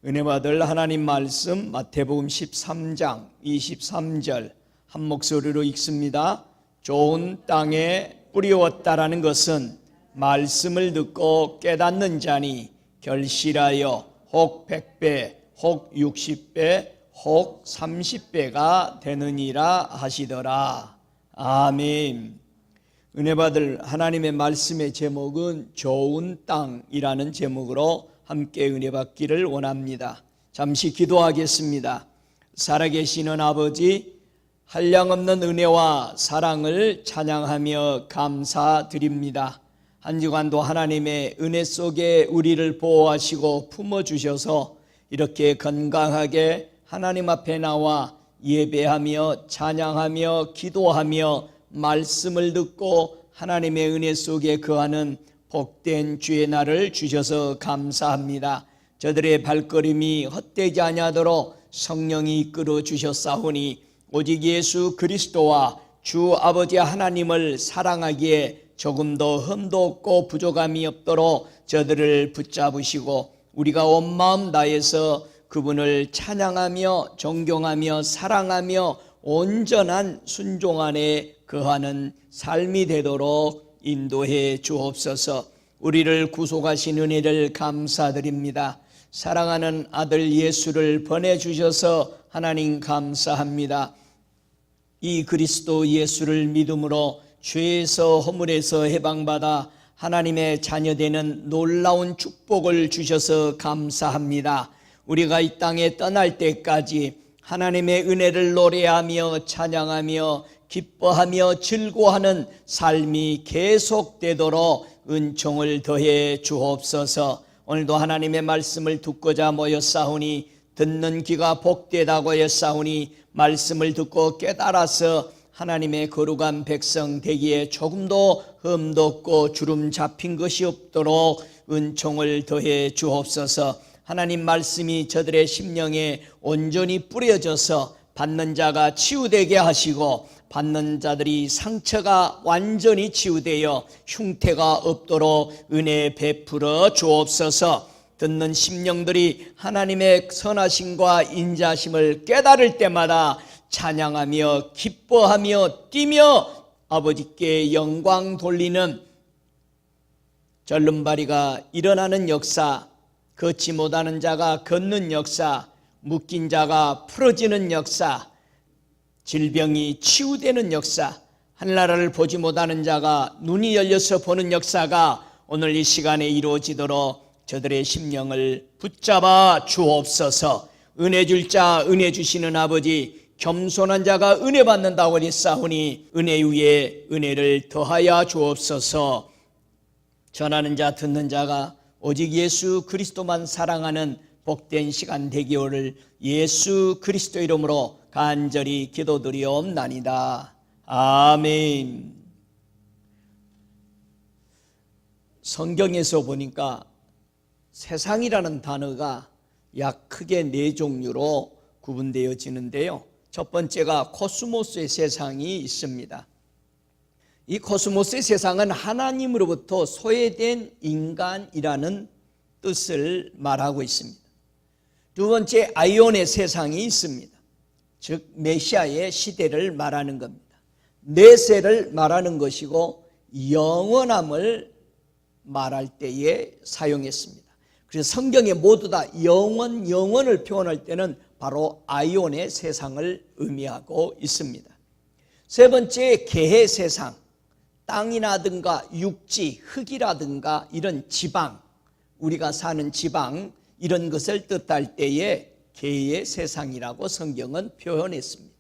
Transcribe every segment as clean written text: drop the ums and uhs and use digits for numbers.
은혜 받을 하나님 말씀 마태복음 13장 23절 한 목소리로 읽습니다. 좋은 땅에 뿌리웠다라는 것은 말씀을 듣고 깨닫는 자니 결실하여 혹 100배, 혹 60배, 혹 30배가 되느니라 하시더라. 아멘. 은혜 받을 하나님의 말씀의 제목은 좋은 땅이라는 제목으로 함께 은혜 받기를 원합니다. 잠시 기도하겠습니다. 살아계시는 아버지, 한량없는 은혜와 사랑을 찬양하며 감사드립니다. 한 주간도 하나님의 은혜 속에 우리를 보호하시고 품어주셔서 이렇게 건강하게 하나님 앞에 나와 예배하며 찬양하며 기도하며 말씀을 듣고 하나님의 은혜 속에 거하는 복된 주의 날을 주셔서 감사합니다. 저들의 발걸음이 헛되지 아니하도록 성령이 이끌어 주셨사오니 오직 예수 그리스도와 주 아버지 하나님을 사랑하기에 조금도 흠도 없고 부족함이 없도록 저들을 붙잡으시고 우리가 온 마음 다해서 그분을 찬양하며 존경하며 사랑하며 온전한 순종 안에 거하는 삶이 되도록 인도해 주옵소서. 우리를 구속하신 은혜를 감사드립니다. 사랑하는 아들 예수를 보내주셔서 하나님 감사합니다. 이 그리스도 예수를 믿음으로 죄에서 허물에서 해방받아 하나님의 자녀되는 놀라운 축복을 주셔서 감사합니다. 우리가 이 땅에 떠날 때까지 하나님의 은혜를 노래하며 찬양하며 기뻐하며 즐거워하는 삶이 계속되도록 은총을 더해 주옵소서. 오늘도 하나님의 말씀을 듣고자 모였사오니 듣는 귀가 복되다고 하였사오니 말씀을 듣고 깨달아서 하나님의 거룩한 백성 되기에 조금도 흠도 없고 주름 잡힌 것이 없도록 은총을 더해 주옵소서. 하나님 말씀이 저들의 심령에 온전히 뿌려져서 받는 자가 치유되게 하시고 받는 자들이 상처가 완전히 치유되어 흉태가 없도록 은혜 베풀어 주옵소서. 듣는 심령들이 하나님의 선하심과 인자심을 깨달을 때마다 찬양하며 기뻐하며 뛰며 아버지께 영광 돌리는 절름발이가 일어나는 역사, 걷지 못하는 자가 걷는 역사, 묶인 자가 풀어지는 역사, 질병이 치유되는 역사, 하늘나라를 보지 못하는 자가 눈이 열려서 보는 역사가 오늘 이 시간에 이루어지도록 저들의 심령을 붙잡아 주옵소서. 은혜 줄 자 은혜 주시는 아버지, 겸손한 자가 은혜 받는다고 했사오니 은혜 위에 은혜를 더하여 주옵소서. 전하는 자 듣는 자가 오직 예수 그리스도만 사랑하는 복된 시간 되기를 예수 그리스도 이름으로 간절히 기도드리옵나이다. 아멘. 성경에서 보니까 세상이라는 단어가 약 크게 네 종류로 구분되어지는데요. 첫 번째가 코스모스의 세상이 있습니다. 이 코스모스의 세상은 하나님으로부터 소외된 인간이라는 뜻을 말하고 있습니다. 두 번째, 아이온의 세상이 있습니다. 즉 메시아의 시대를 말하는 겁니다. 내세를 말하는 것이고 영원함을 말할 때에 사용했습니다. 그래서 성경에 모두 다 영원을 표현할 때는 바로 아이온의 세상을 의미하고 있습니다. 세 번째, 계의 세상, 땅이라든가 육지, 흙이라든가 이런 지방, 우리가 사는 지방 이런 것을 뜻할 때에 계의 세상이라고 성경은 표현했습니다.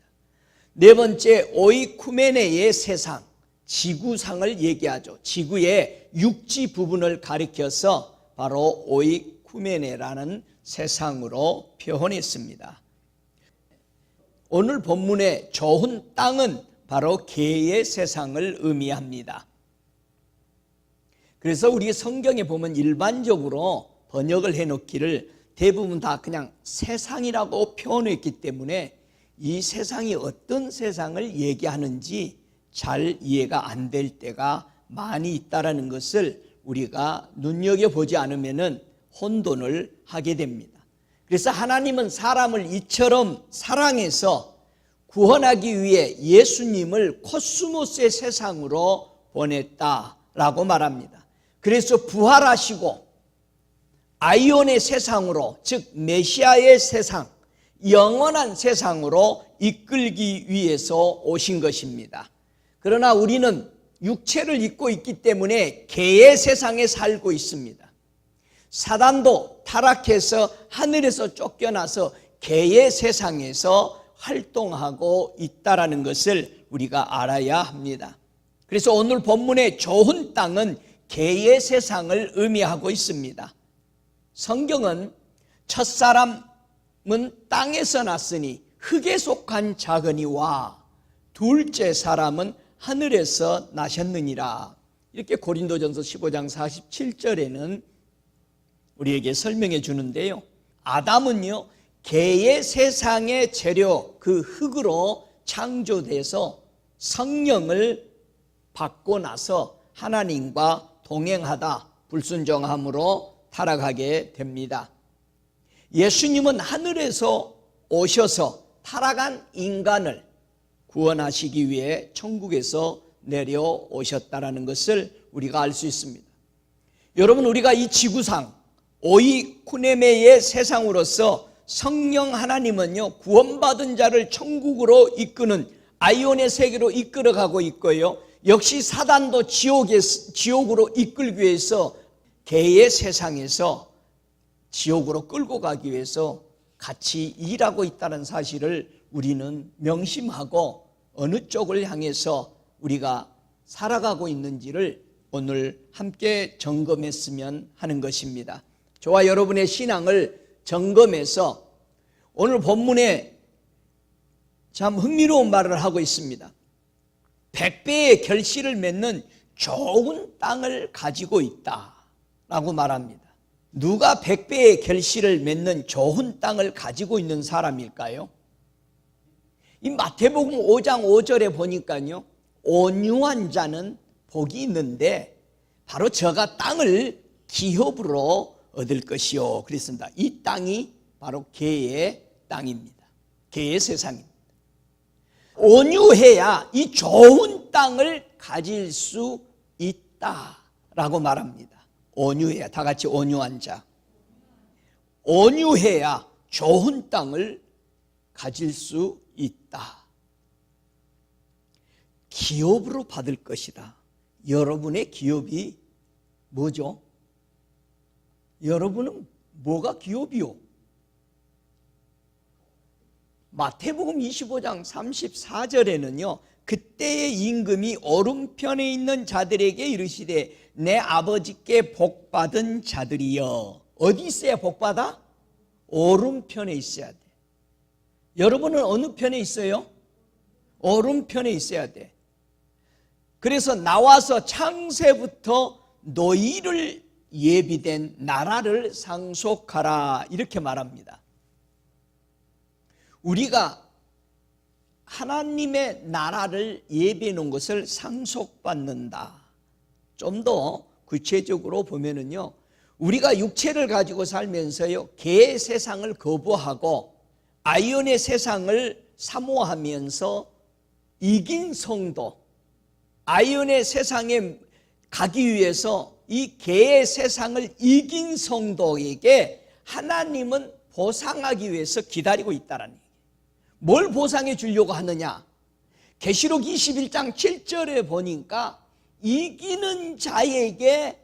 네 번째, 오이쿠메네의 세상, 지구상을 얘기하죠. 지구의 육지 부분을 가리켜서 바로 오이쿠메네라는 세상으로 표현했습니다. 오늘 본문의 좋은 땅은 바로 계의 세상을 의미합니다. 그래서 우리 성경에 보면 일반적으로 번역을 해놓기를 대부분 다 그냥 세상이라고 표현했기 때문에 이 세상이 어떤 세상을 얘기하는지 잘 이해가 안 될 때가 많이 있다는 것을 우리가 눈여겨보지 않으면 혼돈을 하게 됩니다. 그래서 하나님은 사람을 이처럼 사랑해서 구원하기 위해 예수님을 코스모스의 세상으로 보냈다라고 말합니다. 그래서 부활하시고 아이온의 세상으로, 즉 메시아의 세상, 영원한 세상으로 이끌기 위해서 오신 것입니다. 그러나 우리는 육체를 입고 있기 때문에 개의 세상에 살고 있습니다. 사단도 타락해서 하늘에서 쫓겨나서 개의 세상에서 활동하고 있다는 것을 우리가 알아야 합니다. 그래서 오늘 본문의 좋은 땅은 개의 세상을 의미하고 있습니다. 성경은 첫사람은 땅에서 났으니 흙에 속한 작은이와 둘째 사람은 하늘에서 나셨느니라. 이렇게 고린도전서 15장 47절에는 우리에게 설명해 주는데요. 아담은요, 개의 세상의 재료, 그 흙으로 창조돼서 성령을 받고 나서 하나님과 동행하다 불순종함으로 타락하게 됩니다. 예수님은 하늘에서 오셔서 타락한 인간을 구원하시기 위해 천국에서 내려오셨다는 것을 우리가 알 수 있습니다. 여러분, 우리가 이 지구상 오이쿠네메의 세상으로서 성령 하나님은요, 구원받은 자를 천국으로 이끄는 아이온의 세계로 이끌어가고 있고요, 역시 사단도 지옥으로 이끌기 위해서 개의 세상에서 지옥으로 끌고 가기 위해서 같이 일하고 있다는 사실을 우리는 명심하고 어느 쪽을 향해서 우리가 살아가고 있는지를 오늘 함께 점검했으면 하는 것입니다. 저와 여러분의 신앙을 점검해서 오늘 본문에 참 흥미로운 말을 하고 있습니다. 100배의 결실을 맺는 좋은 땅을 가지고 있다라고 말합니다. 누가 100배의 결실을 맺는 좋은 땅을 가지고 있는 사람일까요? 이 마태복음 5장 5절에 보니까요, 온유한 자는 복이 있는데 바로 저가 땅을 기업으로 얻을 것이요 그랬습니다. 이 땅이 바로 개의 땅입니다. 개의 세상입니다. 온유해야 이 좋은 땅을 가질 수 있다라고 말합니다. 온유해야, 다 같이 온유한 자. 온유해야 좋은 땅을 가질 수 있다. 기업으로 받을 것이다. 여러분의 기업이 뭐죠? 여러분은 뭐가 기업이요? 마태복음 25장 34절에는요, 그때의 임금이 오른편에 있는 자들에게 이르시되 내 아버지께 복받은 자들이여. 어디 있어야 복받아? 오른편에 있어야 돼. 여러분은 어느 편에 있어요? 오른편에 있어야 돼. 그래서 나와서 창세부터 너희를 예비된 나라를 상속하라 이렇게 말합니다. 우리가 하나님의 나라를 예비해 놓은 것을 상속받는다. 좀 더 구체적으로 보면은요, 우리가 육체를 가지고 살면서요, 개의 세상을 거부하고 아이온의 세상을 사모하면서 이긴 성도, 아이온의 세상에 가기 위해서 이 개의 세상을 이긴 성도에게 하나님은 보상하기 위해서 기다리고 있다는 얘기예요. 뭘 보상해 주려고 하느냐? 계시록 21장 7절에 보니까 이기는 자에게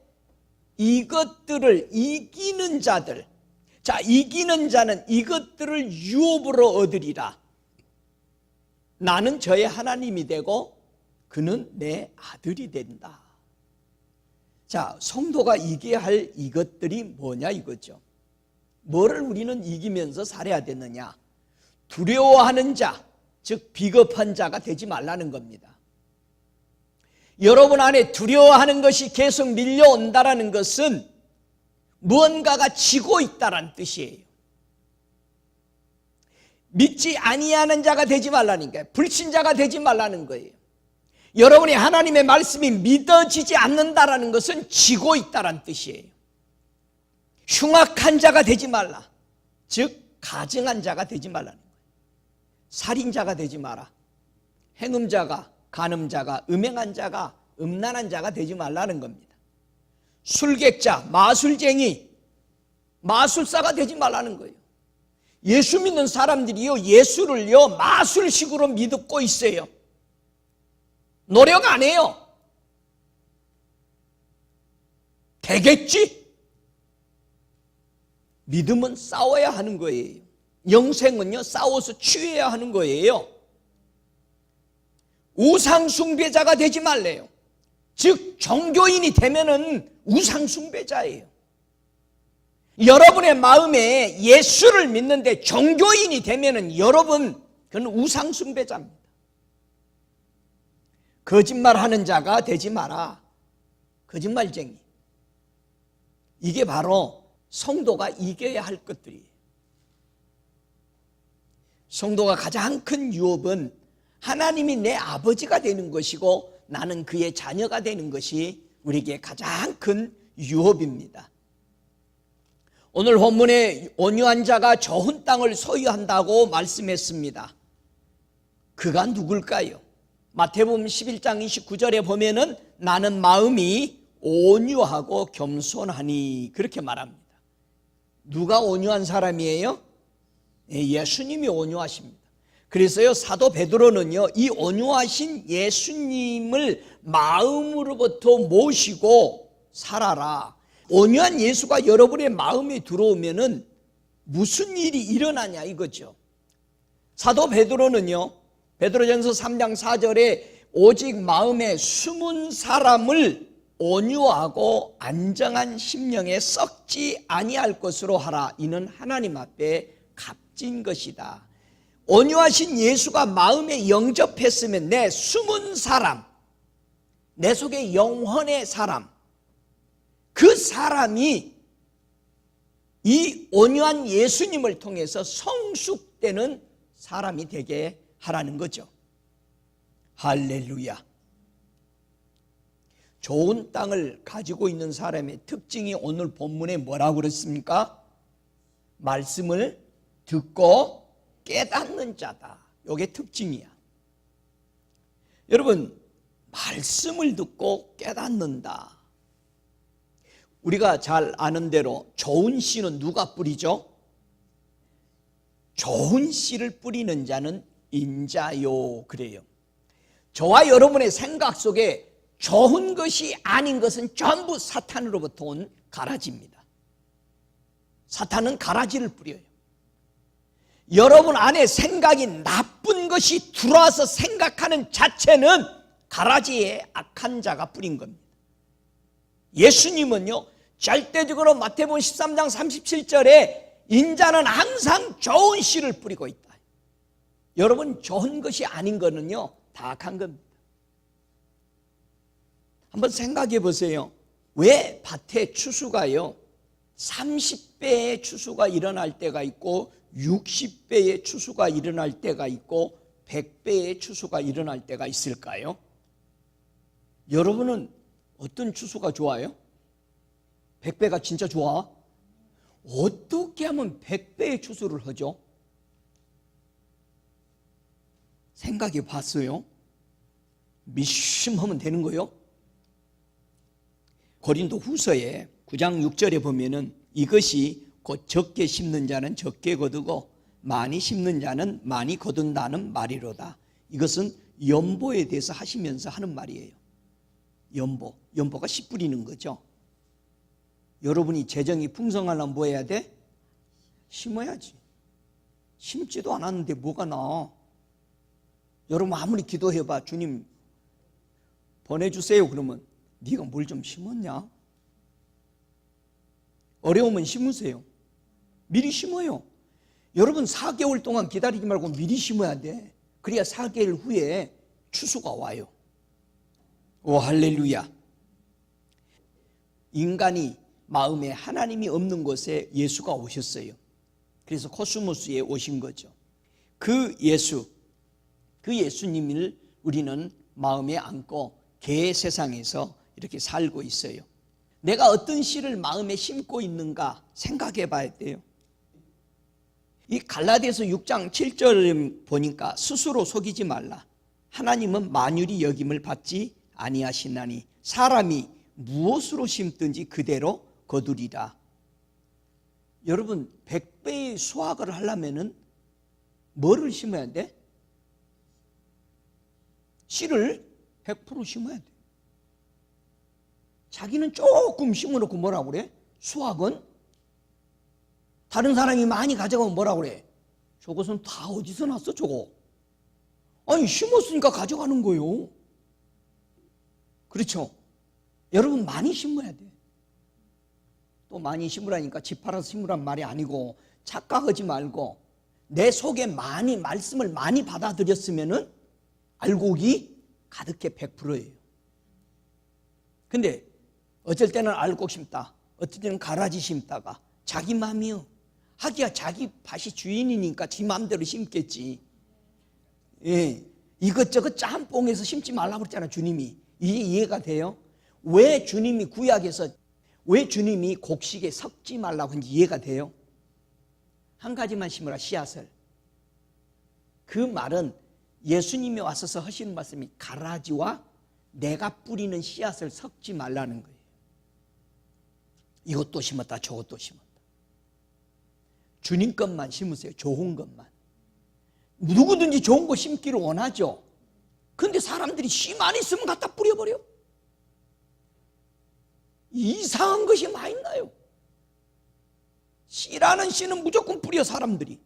이것들을, 이기는 자들, 자, 이기는 자는 이것들을 유업으로 얻으리라. 나는 저의 하나님이 되고 그는 내 아들이 된다. 자, 성도가 이겨야 할 이것들이 뭐냐 이거죠. 뭐를 우리는 이기면서 살아야 되느냐? 두려워하는 자, 즉 비겁한 자가 되지 말라는 겁니다. 여러분 안에 두려워하는 것이 계속 밀려온다는 것은 무언가가 지고 있다는 뜻이에요. 믿지 아니하는 자가 되지 말라는 거예요. 불신자가 되지 말라는 거예요. 여러분이 하나님의 말씀이 믿어지지 않는다는 것은 지고 있다는 뜻이에요. 흉악한 자가 되지 말라. 즉 가증한 자가 되지 말라는 거예요. 살인자가 되지 마라. 행음자가, 간음자가, 음행한 자가, 음란한 자가 되지 말라는 겁니다. 술객자, 마술쟁이, 마술사가 되지 말라는 거예요. 예수 믿는 사람들이요, 예수를요 마술식으로 믿고 있어요. 노력 안 해요. 되겠지? 믿음은 싸워야 하는 거예요. 영생은요 싸워서 취해야 하는 거예요. 우상 숭배자가 되지 말래요. 즉 종교인이 되면은 우상 숭배자예요. 여러분의 마음에 예수를 믿는데 종교인이 되면은 여러분 그건 우상 숭배자입니다. 거짓말하는 자가 되지 마라. 거짓말쟁이. 이게 바로 성도가 이겨야 할 것들이에요. 성도가 가장 큰 유업은 하나님이 내 아버지가 되는 것이고 나는 그의 자녀가 되는 것이 우리에게 가장 큰 유업입니다. 오늘 본문에 온유한 자가 좋은 땅을 소유한다고 말씀했습니다. 그가 누굴까요? 마태복음 11장 29절에 보면은 나는 마음이 온유하고 겸손하니 그렇게 말합니다. 누가 온유한 사람이에요? 예수님이 온유하십니다. 그래서요 사도 베드로는요 이 온유하신 예수님을 마음으로부터 모시고 살아라. 온유한 예수가 여러분의 마음에 들어오면은 무슨 일이 일어나냐 이거죠. 사도 베드로는요 베드로전서 3장 4절에 오직 마음에 숨은 사람을 온유하고 안정한 심령에 썩지 아니할 것으로 하라. 이는 하나님 앞에 값진 것이다. 온유하신 예수가 마음에 영접했으면 내 숨은 사람, 내 속에 영혼의 사람, 그 사람이 이 온유한 예수님을 통해서 성숙되는 사람이 되게 하라는 거죠. 할렐루야. 좋은 땅을 가지고 있는 사람의 특징이 오늘 본문에 뭐라고 그랬습니까? 말씀을 듣고 깨닫는 자다. 이게 특징이야. 여러분, 말씀을 듣고 깨닫는다. 우리가 잘 아는 대로 좋은 씨는 누가 뿌리죠? 좋은 씨를 뿌리는 자는 인자요 그래요. 저와 여러분의 생각 속에 좋은 것이 아닌 것은 전부 사탄으로부터 온 가라지입니다. 사탄은 가라지를 뿌려요. 여러분 안에 생각이 나쁜 것이 들어와서 생각하는 자체는 가라지에 악한 자가 뿌린 겁니다. 예수님은요 절대적으로 마태복음 13장 37절에 인자는 항상 좋은 씨를 뿌리고 있다. 여러분 좋은 것이 아닌 거는요 다 악한 겁니다. 한번 생각해 보세요. 왜 밭에 추수가요 30배의 추수가 일어날 때가 있고 60배의 추수가 일어날 때가 있고 100배의 추수가 일어날 때가 있을까요? 여러분은 어떤 추수가 좋아요? 100배가 진짜 좋아? 어떻게 하면 100배의 추수를 하죠? 생각해 봤어요? 미심하면 되는 거요? 고린도 후서에 9장 6절에 보면은 이것이 곧 적게 심는 자는 적게 거두고 많이 심는 자는 많이 거둔다는 말이로다. 이것은 연보에 대해서 하시면서 하는 말이에요. 연보가 씨 뿌리는 거죠. 여러분이 재정이 풍성하려면 뭐 해야 돼? 심어야지. 심지도 않았는데 뭐가 나? 여러분 아무리 기도해봐. 주님 보내주세요. 그러면 네가 뭘 좀 심었냐? 어려우면 심으세요. 미리 심어요. 여러분 4개월 동안 기다리지 말고 미리 심어야 돼. 그래야 4개월 후에 추수가 와요. 오 할렐루야. 인간이 마음에 하나님이 없는 곳에 예수가 오셨어요. 그래서 코스모스에 오신 거죠. 그 예수님을 우리는 마음에 안고 개 세상에서 이렇게 살고 있어요. 내가 어떤 씨를 마음에 심고 있는가 생각해 봐야 돼요. 이 갈라디아서 6장 7절 보니까 스스로 속이지 말라. 하나님은 만유리 여김을 받지 아니하시나니 사람이 무엇으로 심든지 그대로 거두리라. 여러분 100배의 수확을 하려면은 뭐를 심어야 돼? 씨를 100% 심어야 돼. 자기는 조금 심어놓고 뭐라고 그래? 수확은? 다른 사람이 많이 가져가면 뭐라고 그래? 저것은 다 어디서 났어 저거? 아니 심었으니까 가져가는 거예요. 그렇죠? 여러분 많이 심어야 돼. 또 많이 심으라니까 집 팔아서 심으란 말이 아니고 착각하지 말고 내 속에 많이 말씀을 많이 받아들였으면은 알곡이 가득해 100%예요. 근데 어쩔 때는 알곡 심다, 어쩔 때는 가라지 심다가 자기 마음이요. 하기야 자기 밭이 주인이니까 지 마음대로 심겠지. 예, 이것저것 짬뽕해서 심지 말라고 그랬잖아 주님이. 이게 이해가 돼요? 왜 주님이 구약에서 왜 주님이 곡식에 섞지 말라고 했는지 이해가 돼요? 한 가지만 심으라, 씨앗을. 그 말은 예수님이 와서서 하시는 말씀이 가라지와 내가 뿌리는 씨앗을 섞지 말라는 거예요. 이것도 심었다 저것도 심었다. 주님 것만 심으세요. 좋은 것만. 누구든지 좋은 거 심기를 원하죠. 그런데 사람들이 씨만 있으면 갖다 뿌려버려. 이상한 것이 많이 나요. 씨라는 씨는 무조건 뿌려 사람들이.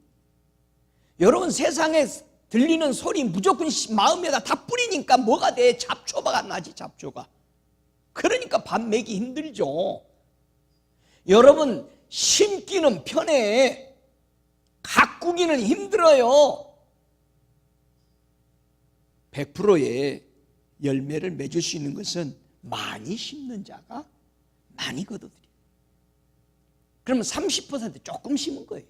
여러분 세상에 들리는 소리 무조건 마음에다 다 뿌리니까 뭐가 돼? 잡초가 나지 잡초가. 그러니까 밥 먹기 힘들죠. 여러분 심기는 편해. 가꾸기는 힘들어요. 100%의 열매를 맺을 수 있는 것은 많이 심는 자가 많이 거둬들여요. 그러면 30% 조금 심은 거예요.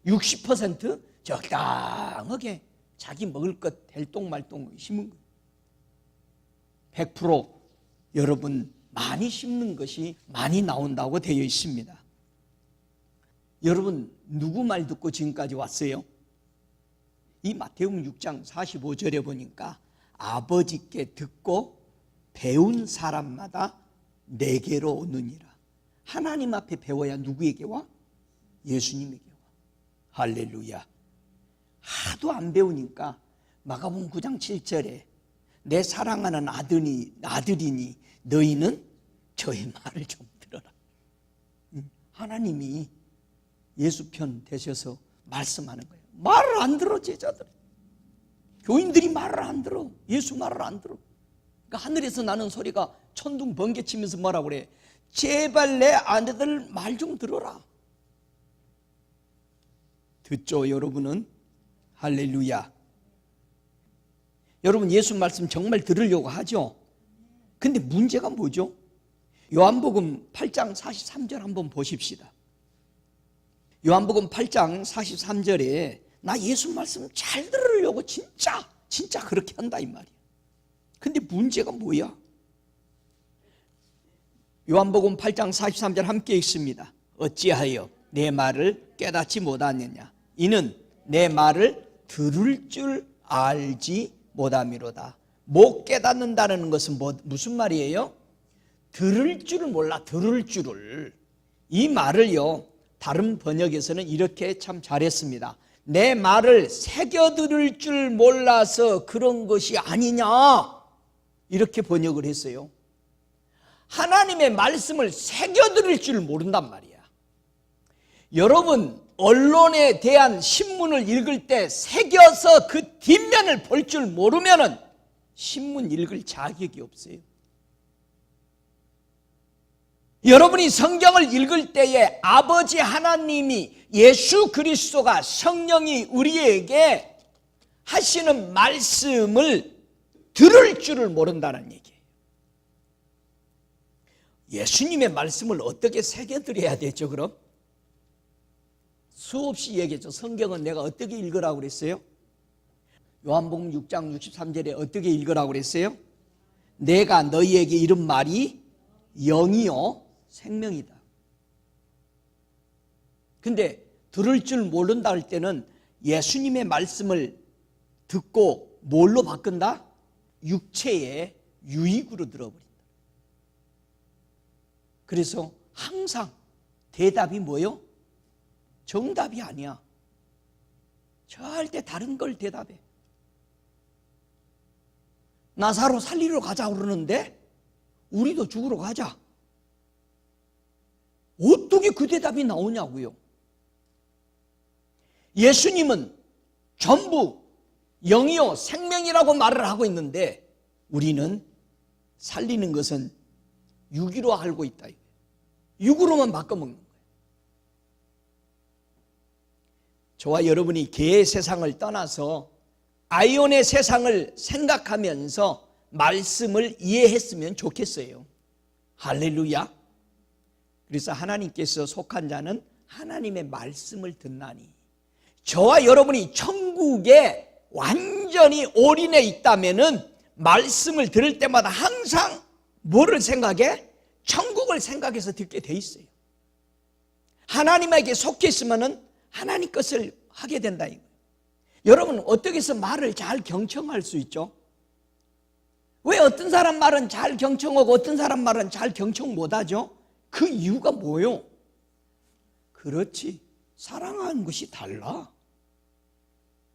60% 적당하게 자기 먹을 것 될똥말똥 심은 거예요. 100% 여러분 많이 심는 것이 많이 나온다고 되어 있습니다. 여러분 누구 말 듣고 지금까지 왔어요? 이 마태복음 6장 45절에 보니까 아버지께 듣고 배운 사람마다 내게로 오느니라. 하나님 앞에 배워야 누구에게 와? 예수님에게 와. 할렐루야. 하도 안 배우니까 마가복음 9장 7절에 내 사랑하는 아들이니 너희는 저의 말을 좀 들어라. 하나님이 예수 편 되셔서 말씀하는 거예요. 말을 안 들어 제자들. 교인들이 말을 안 들어. 예수 말을 안 들어. 그러니까 하늘에서 나는 소리가 천둥 번개치면서 뭐라고 그래? 제발 내 아내들 말 좀 들어라. 듣죠 여러분은? 할렐루야. 여러분 예수 말씀 정말 들으려고 하죠? 근데 문제가 뭐죠? 요한복음 8장 43절 한번 보십시다. 요한복음 8장 43절에 나 예수 말씀 잘 들으려고 진짜 그렇게 한다 이 말이야. 근데 문제가 뭐야? 요한복음 8장 43절 함께 읽습니다. 어찌하여 내 말을 깨닫지 못하느냐? 이는 내 말을 들을 줄 알지 못함이로다. 못 깨닫는다는 것은 무슨 말이에요? 들을 줄을 몰라. 들을 줄을. 이 말을요 다른 번역에서는 이렇게 참 잘했습니다. 내 말을 새겨 들을 줄 몰라서 그런 것이 아니냐 이렇게 번역을 했어요. 하나님의 말씀을 새겨 들을 줄 모른단 말이야. 여러분 언론에 대한 신문을 읽을 때 새겨서 그 뒷면을 볼 줄 모르면은 신문 읽을 자격이 없어요. 여러분이 성경을 읽을 때에 아버지 하나님이 예수 그리스도가 성령이 우리에게 하시는 말씀을 들을 줄을 모른다는 얘기예요. 예수님의 말씀을 어떻게 새겨드려야 되죠 그럼? 수없이 얘기했죠. 성경은 내가 어떻게 읽으라고 그랬어요? 요한복음 6장 63절에 어떻게 읽으라고 그랬어요? 내가 너희에게 이른 말이 영이요 생명이다. 근데 들을 줄 모른다 할 때는 예수님의 말씀을 듣고 뭘로 바꾼다? 육체의 유익으로 들어버린다. 그래서 항상 대답이 뭐요? 정답이 아니야. 절대 다른 걸 대답해. 나사로 살리러 가자 그러는데 우리도 죽으러 가자. 어떻게 그 대답이 나오냐고요. 예수님은 전부 영이요 생명이라고 말을 하고 있는데 우리는 살리는 것은 육으로 알고 있다. 육으로만 바꿔먹는 거예요. 저와 여러분이 개의 세상을 떠나서 아이온의 세상을 생각하면서 말씀을 이해했으면 좋겠어요. 할렐루야. 그래서 하나님께서 속한 자는 하나님의 말씀을 듣나니, 저와 여러분이 천국에 완전히 올인해 있다면은 말씀을 들을 때마다 항상 뭐를 생각해? 천국을 생각해서 듣게 돼 있어요. 하나님에게 속해 있으면은 하나님 것을 하게 된다 이거예요. 여러분 어떻게 해서 말을 잘 경청할 수 있죠? 왜 어떤 사람 말은 잘 경청하고 어떤 사람 말은 잘 경청 못하죠? 그 이유가 뭐요? 그렇지, 사랑하는 것이 달라.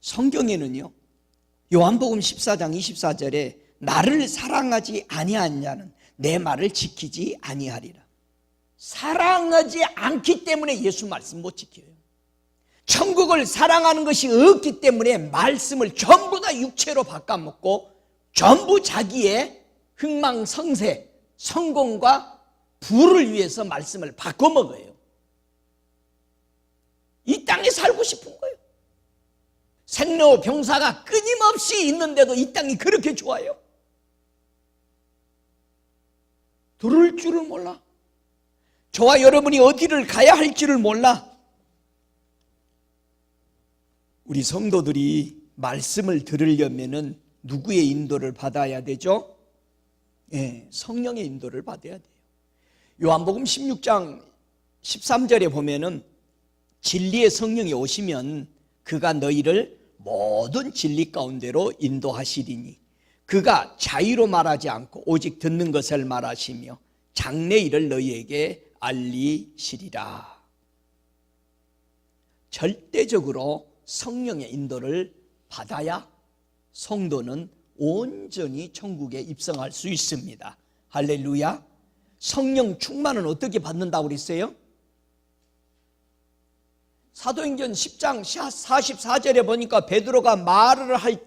성경에는요, 요한복음 14장 24절에 나를 사랑하지 아니한 자는 내 말을 지키지 아니하리라. 사랑하지 않기 때문에 예수 말씀 못 지켜요. 천국을 사랑하는 것이 없기 때문에 말씀을 전부 다 육체로 바꿔먹고 전부 자기의 흥망성쇠, 성공과 부를 위해서 말씀을 바꿔먹어요. 이 땅에 살고 싶은 거예요. 생로병사가 끊임없이 있는데도 이 땅이 그렇게 좋아요? 들을 줄을 몰라. 저와 여러분이 어디를 가야 할지를 몰라. 우리 성도들이 말씀을 들으려면은 누구의 인도를 받아야 되죠? 성령의 인도를 받아야 돼요. 요한복음 16장 13절에 보면은 진리의 성령이 오시면 그가 너희를 모든 진리 가운데로 인도하시리니 그가 자의로 말하지 않고 오직 듣는 것을 말하시며 장래 일을 너희에게 알리시리라. 절대적으로 성령의 인도를 받아야 성도는 온전히 천국에 입성할 수 있습니다. 할렐루야. 성령 충만은 어떻게 받는다고 그랬어요? 사도행전 10장 44절에 보니까 베드로가 말을 할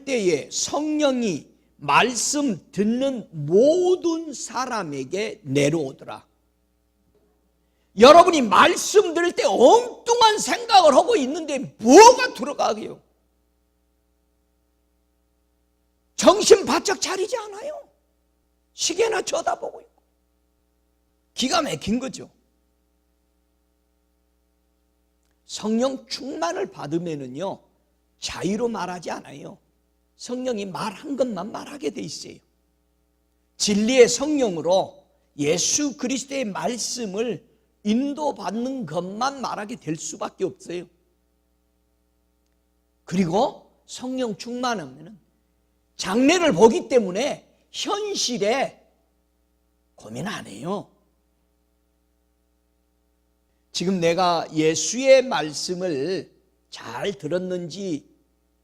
때에 성령이 말씀 듣는 모든 사람에게 내려오더라. 여러분이 말씀 들을 때 엉뚱한 생각을 하고 있는데 뭐가 들어가게요? 정신 바짝 차리지 않아요. 시계나 쳐다보고 있고. 기가 막힌 거죠. 성령 충만을 받으면은요, 자유로 말하지 않아요. 성령이 말한 것만 말하게 돼 있어요. 진리의 성령으로 예수 그리스도의 말씀을 인도받는 것만 말하게 될 수밖에 없어요. 그리고 성령 충만하면 장래를 보기 때문에 현실에 고민 안 해요. 지금 내가 예수의 말씀을 잘 들었는지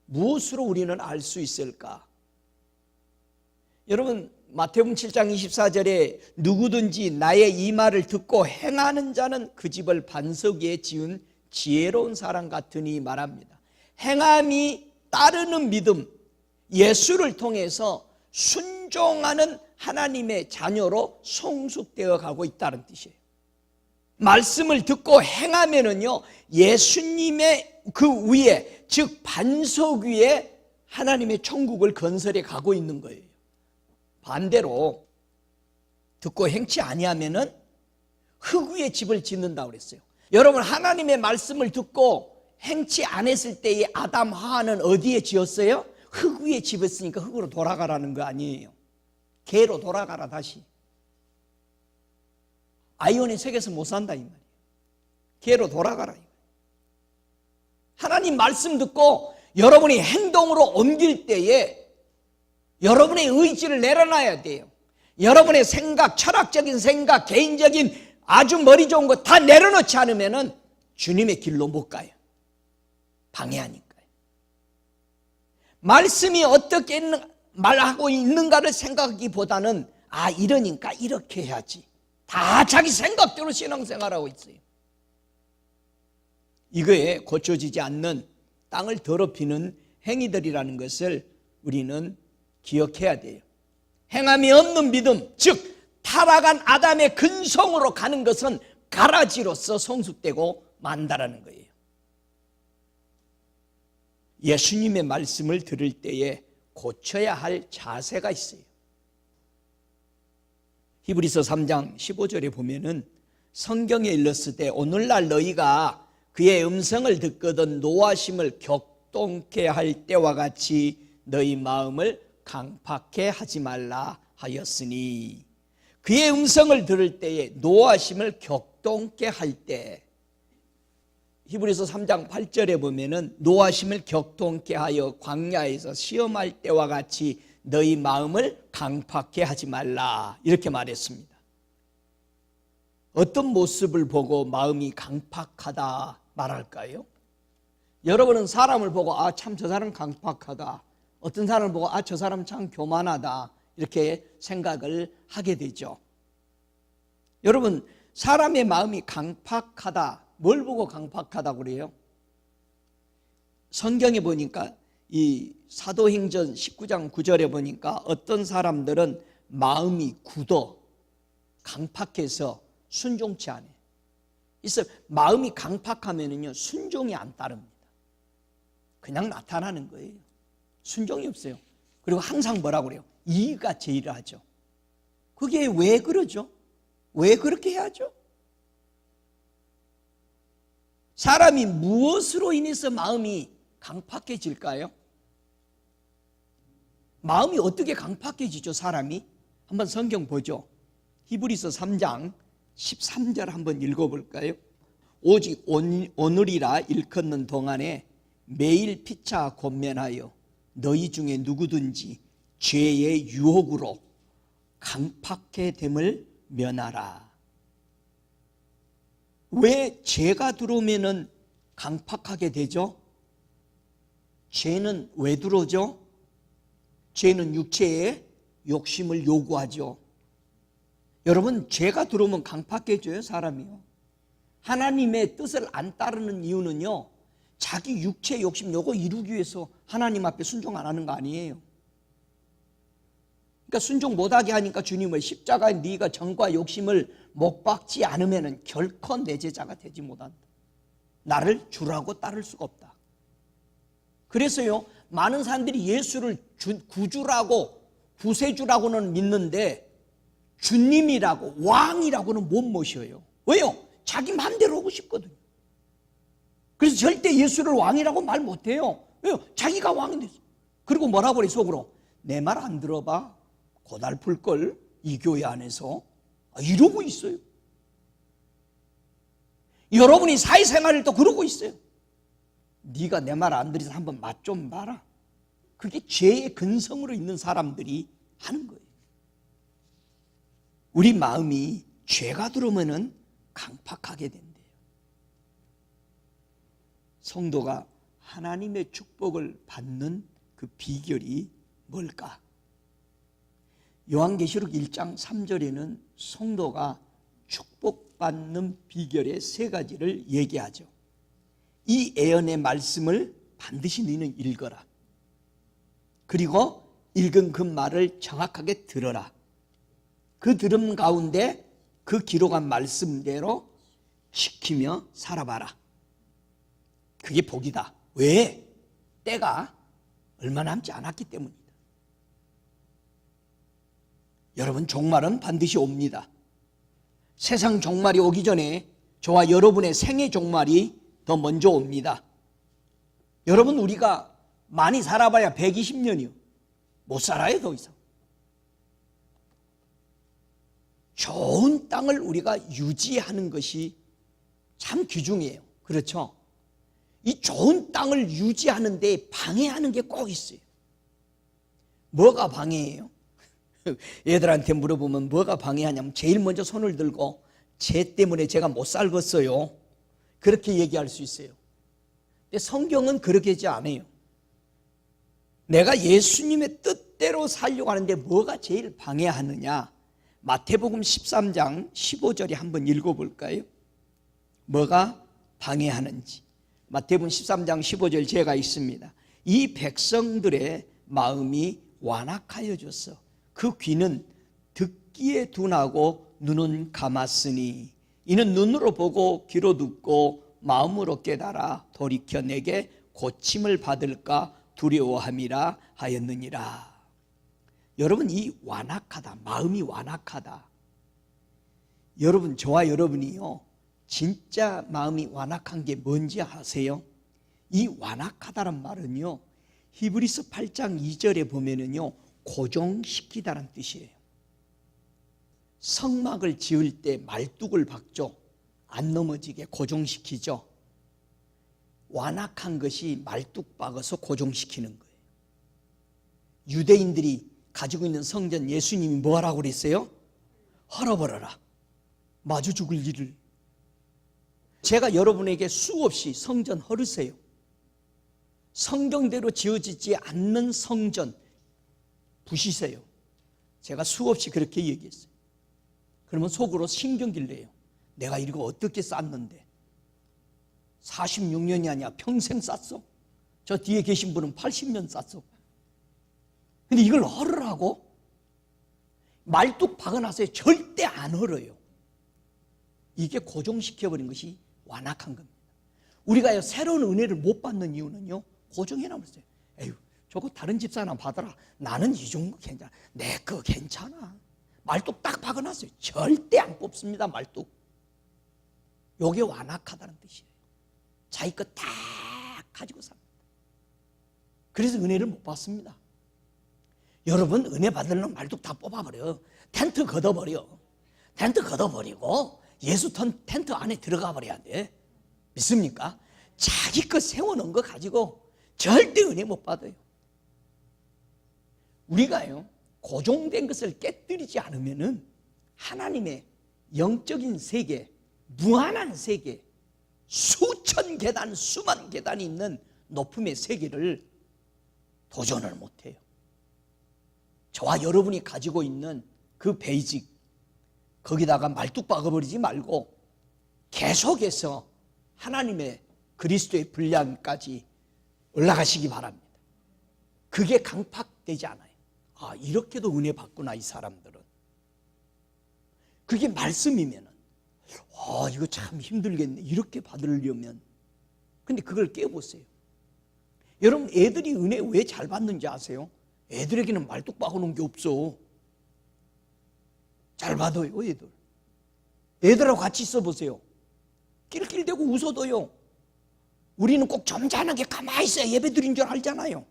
무엇으로 우리는 알 수 있을까? 여러분 마태복음 7장 24절에 누구든지 나의 이 말을 듣고 행하는 자는 그 집을 반석 위에 지은 지혜로운 사람 같으니 말합니다. 행함이 따르는 믿음, 예수를 통해서 순종하는 하나님의 자녀로 성숙되어 가고 있다는 뜻이에요. 말씀을 듣고 행하면은요, 예수님의 그 위에, 즉 반석 위에 하나님의 천국을 건설해 가고 있는 거예요. 반대로 듣고 행치 아니하면은 흙 위에 집을 짓는다고 그랬어요. 여러분 하나님의 말씀을 듣고 행치 안 했을 때의 아담 하와는 어디에 지었어요? 흙 위에 집었으니까 흙으로 돌아가라는 거 아니에요. 개로 돌아가라 다시. 아이온의 세계에서 못 산다 이 말이에요. 걔로 돌아가라. 하나님 말씀 듣고 여러분이 행동으로 옮길 때에 여러분의 의지를 내려놔야 돼요. 여러분의 생각, 철학적인 생각, 개인적인 아주 머리 좋은 거 다 내려놓지 않으면 주님의 길로 못 가요. 방해하니까요. 말씀이 어떻게 말하고 있는가를 생각하기보다는 이러니까 이렇게 해야지. 다 자기 생각대로 신앙생활하고 있어요. 이거에 고쳐지지 않는 땅을 더럽히는 행위들이라는 것을 우리는 기억해야 돼요. 행함이 없는 믿음, 즉 타락한 아담의 근성으로 가는 것은 가라지로서 성숙되고 만다라는 거예요. 예수님의 말씀을 들을 때에 고쳐야 할 자세가 있어요. 히브리서 3장 15절에 보면은 성경에 일렀을 오늘날 너희가 그의 음성을 듣거든 노하심을 격동케 할 때와 같이 너희 마음을 강팍해 하지 말라 하였으니, 그의 음성을 들을 때에 노하심을 격동케 할 때, 히브리서 3장 8절에 보면은 노하심을 격동케 하여 광야에서 시험할 때와 같이 너희 마음을 강팍해 하지 말라 이렇게 말했습니다. 어떤 모습을 보고 마음이 강팍하다 말할까요? 여러분은 사람을 보고 참 저 사람 강팍하다, 어떤 사람을 보고 저 사람 참 교만하다 이렇게 생각을 하게 되죠. 여러분, 사람의 마음이 강팍하다, 뭘 보고 강팍하다고 그래요? 성경에 보니까 이 사도행전 19장 9절에 보니까 어떤 사람들은 마음이 굳어 강팍해서 순종치 않아요. 그래서 마음이 강팍하면은요 순종이 안 따릅니다. 그냥 나타나는 거예요. 순종이 없어요. 그리고 항상 뭐라고 그래요? 이의가 제일을 하죠. 그게 왜 그러죠? 왜 그렇게 해야죠? 사람이 무엇으로 인해서 마음이 강팍해질까요? 마음이 어떻게 강팍해지죠, 사람이? 한번 성경 보죠. 히브리서 3장 13절 한번 읽어볼까요? 오직 오늘이라 일컫는 동안에 매일 피차 권면하여 너희 중에 누구든지 죄의 유혹으로 강팍해 됨을 면하라. 왜 죄가 들어오면은 강팍하게 되죠? 죄는 왜 들어오죠? 죄는 육체의 욕심을 요구하죠. 여러분, 죄가 들어오면 강팍해져요, 사람이요. 하나님의 뜻을 안 따르는 이유는요, 자기 육체 욕심 요거 이루기 위해서 하나님 앞에 순종 안 하는 거 아니에요. 그러니까 순종 못하게 하니까 주님은 십자가에 네가 정과 욕심을 못 박지 않으면 결코 내 제자가 되지 못한다. 나를 주라고 따를 수가 없다. 그래서요, 많은 사람들이 예수를 구주라고 구세주라고는 믿는데 주님이라고 왕이라고는 못 모셔요. 왜요? 자기 마음대로 하고 싶거든요. 그래서 절대 예수를 왕이라고 말 못해요. 왜요? 자기가 왕이 됐어. 그리고 뭐라고 그래 속으로? 내 말 안 들어봐. 고달플걸 이 교회 안에서. 이러고 있어요. 여러분이 사회생활을 또 그러고 있어요. 네가 내 말 안 들어서 한번 맛 좀 봐라. 그게 죄의 근성으로 있는 사람들이 하는 거예요. 우리 마음이 죄가 들어오면은 강팍하게 된대요. 성도가 하나님의 축복을 받는 그 비결이 뭘까? 요한계시록 1장 3절에는 성도가 축복받는 비결의 3가지를 얘기하죠. 이 예언의 말씀을 반드시 너희는 읽어라. 그리고 읽은 그 말을 정확하게 들어라. 그 들음 가운데 그 기록한 말씀대로 지키며 살아봐라. 그게 복이다. 왜? 때가 얼마 남지 않았기 때문이다. 여러분, 종말은 반드시 옵니다. 세상 종말이 오기 전에 저와 여러분의 생애 종말이 더 먼저 옵니다. 여러분, 우리가 많이 살아봐야 120년이요. 못 살아요, 더 이상. 좋은 땅을 우리가 유지하는 것이 참 귀중해요. 그렇죠? 이 좋은 땅을 유지하는 데 방해하는 게 꼭 있어요. 뭐가 방해해요? 얘들한테 물어보면 뭐가 방해하냐면 제일 먼저 손을 들고 쟤 때문에 제가 못 살겠어요. 그렇게 얘기할 수 있어요. 근데 성경은 그렇게 하지 않아요. 내가 예수님의 뜻대로 살려고 하는데 뭐가 제일 방해하느냐? 마태복음 13장 15절에 한번 읽어볼까요? 뭐가 방해하는지. 마태복음 13장 15절 제가 있습니다. 이 백성들의 마음이 완악하여졌어. 그 귀는 듣기에 둔하고 눈은 감았으니 이는 눈으로 보고 귀로 듣고 마음으로 깨달아 돌이켜 내게 고침을 받을까 두려워함이라 하였느니라. 여러분, 이 완악하다, 마음이 완악하다. 여러분, 저와 여러분이요, 진짜 마음이 완악한 게 뭔지 아세요? 이 완악하다란 말은요, 히브리서 8장 2절에 보면은요, 고정시키다란 뜻이에요. 성막을 지을 때 말뚝을 박죠. 안 넘어지게 고정시키죠. 완악한 것이 말뚝 박아서 고정시키는 거예요. 유대인들이 가지고 있는 성전 예수님이 뭐 하라고 그랬어요? 헐어버려라. 마주 죽을 일을. 제가 여러분에게 수없이 성전 헐으세요. 성경대로 지어지지 않는 성전 부시세요. 제가 수없이 그렇게 얘기했어요. 그러면 속으로 신경질 내요. 내가 이거 어떻게 쌌는데 46년이 아니야 평생 쌌어. 저 뒤에 계신 분은 80년 쌌어. 근데 이걸 헐으라고? 말뚝 박아놨어요. 절대 안 헐어요. 이게 고정시켜버린 것이 완악한 겁니다. 우리가 새로운 은혜를 못 받는 이유는요, 고정해놔버렸어요. 에휴, 저거 다른 집사나 받아라. 나는 이 정도 괜찮아. 내 거 괜찮아. 말뚝 딱 박아놨어요. 절대 안 뽑습니다, 말뚝. 요게 완악하다는 뜻이에요. 자기 거 다 가지고 삽니다. 그래서 은혜를 못 받습니다. 여러분, 은혜 받으려면 말뚝 다 뽑아버려. 텐트 걷어버려. 텐트 걷어버리고 예수 텐트 안에 들어가 버려야 돼. 믿습니까? 자기 거 세워놓은 거 가지고 절대 은혜 못 받아요. 우리가요, 고정된 것을 깨뜨리지 않으면은 하나님의 영적인 세계, 무한한 세계, 수천 계단, 수만 계단이 있는 높음의 세계를 도전을 못해요. 저와 여러분이 가지고 있는 그 베이직, 거기다가 말뚝 박아버리지 말고 계속해서 하나님의 그리스도의 분량까지 올라가시기 바랍니다. 그게 강팍되지 않아요. 아, 이렇게도 은혜 받구나, 이 사람들은. 그게 말씀이면은, 이거 참 힘들겠네. 이렇게 받으려면. 근데 그걸 깨보세요. 여러분, 애들이 은혜 왜 잘 받는지 아세요? 애들에게는 말뚝 박아놓은 게 없어. 잘 받아요, 애들. 애들하고 같이 있어보세요. 낄낄대고 웃어도요. 우리는 꼭 점잖하게 가만히 있어야 예배드린 줄 알잖아요.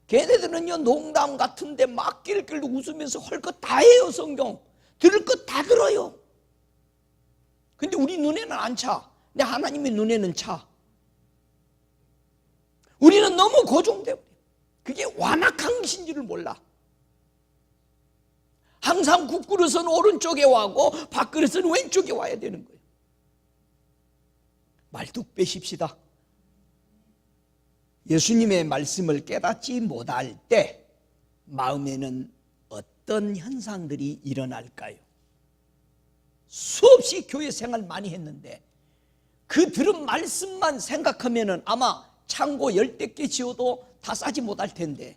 걔네들은요, 농담 같은데 막 낄낄 웃으면서 할 것 다 해요, 성경. 들을 것 다 들어요. 근데 우리 눈에는 안 차. 근데 하나님의 눈에는 차. 우리는 너무 고정되어. 그게 완악한 것인지를 몰라. 항상 국그릇은 오른쪽에 와고 밥그릇은 왼쪽에 와야 되는 거예요. 말뚝 빼십시다. 예수님의 말씀을 깨닫지 못할 때 마음에는 어떤 현상들이 일어날까요? 수없이 교회 생활 많이 했는데 그 들은 말씀만 생각하면은 아마 창고 10개 지어도 다 싸지 못할 텐데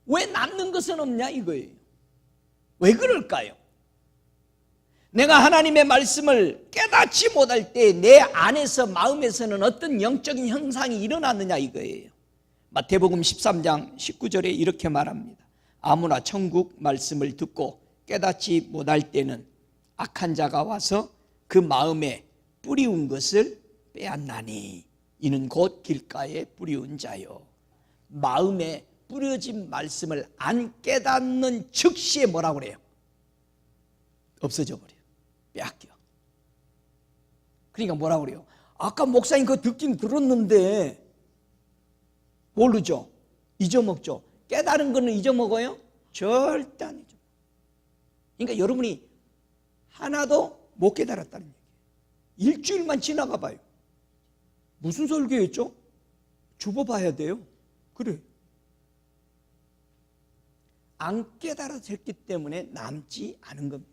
왜 남는 것은 없냐 이거예요. 왜 그럴까요? 내가 하나님의 말씀을 깨닫지 못할 때 내 안에서 마음에서는 어떤 영적인 현상이 일어났느냐 이거예요. 마태복음 13장 19절에 이렇게 말합니다. 아무나 천국 말씀을 듣고 깨닫지 못할 때는 악한 자가 와서 그 마음에 뿌리운 것을 빼앗나니 이는 곧 길가에 뿌리운 자요. 마음에 뿌려진 말씀을 안 깨닫는 즉시에 뭐라고 그래요? 없어져 버려요. 빼앗겨. 그러니까 뭐라고 그래요? 아까 목사님 그거 듣긴 들었는데 모르죠? 잊어먹죠? 깨달은 거는 잊어먹어요? 절대 안 잊어먹어요. 그러니까 여러분이 하나도 못 깨달았다는 얘기예요. 일주일만 지나가 봐요. 무슨 설교였죠? 죽어봐야 돼요. 그래. 안 깨달아졌기 때문에 남지 않은 겁니다.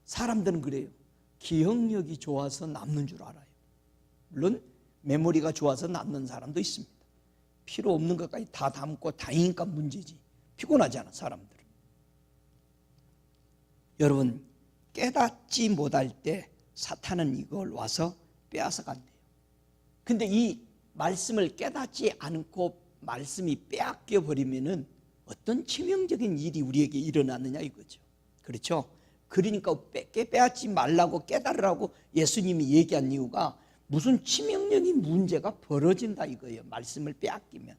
사람들은 그래요. 기억력이 좋아서 남는 줄 알아요. 물론 메모리가 좋아서 남는 사람도 있습니다. 필요 없는 것까지 다 담고 다니니까 문제지. 피곤하잖아, 사람들은. 여러분, 깨닫지 못할 때 사탄은 이걸 와서 빼앗아 간대요. 근데 이 말씀을 깨닫지 않고 말씀이 빼앗겨 버리면은 어떤 치명적인 일이 우리에게 일어나느냐 이거죠. 그렇죠? 그러니까 빼앗지 말라고 깨달으라고 예수님이 얘기한 이유가 무슨 치명적인 문제가 벌어진다 이거예요. 말씀을 빼앗기면.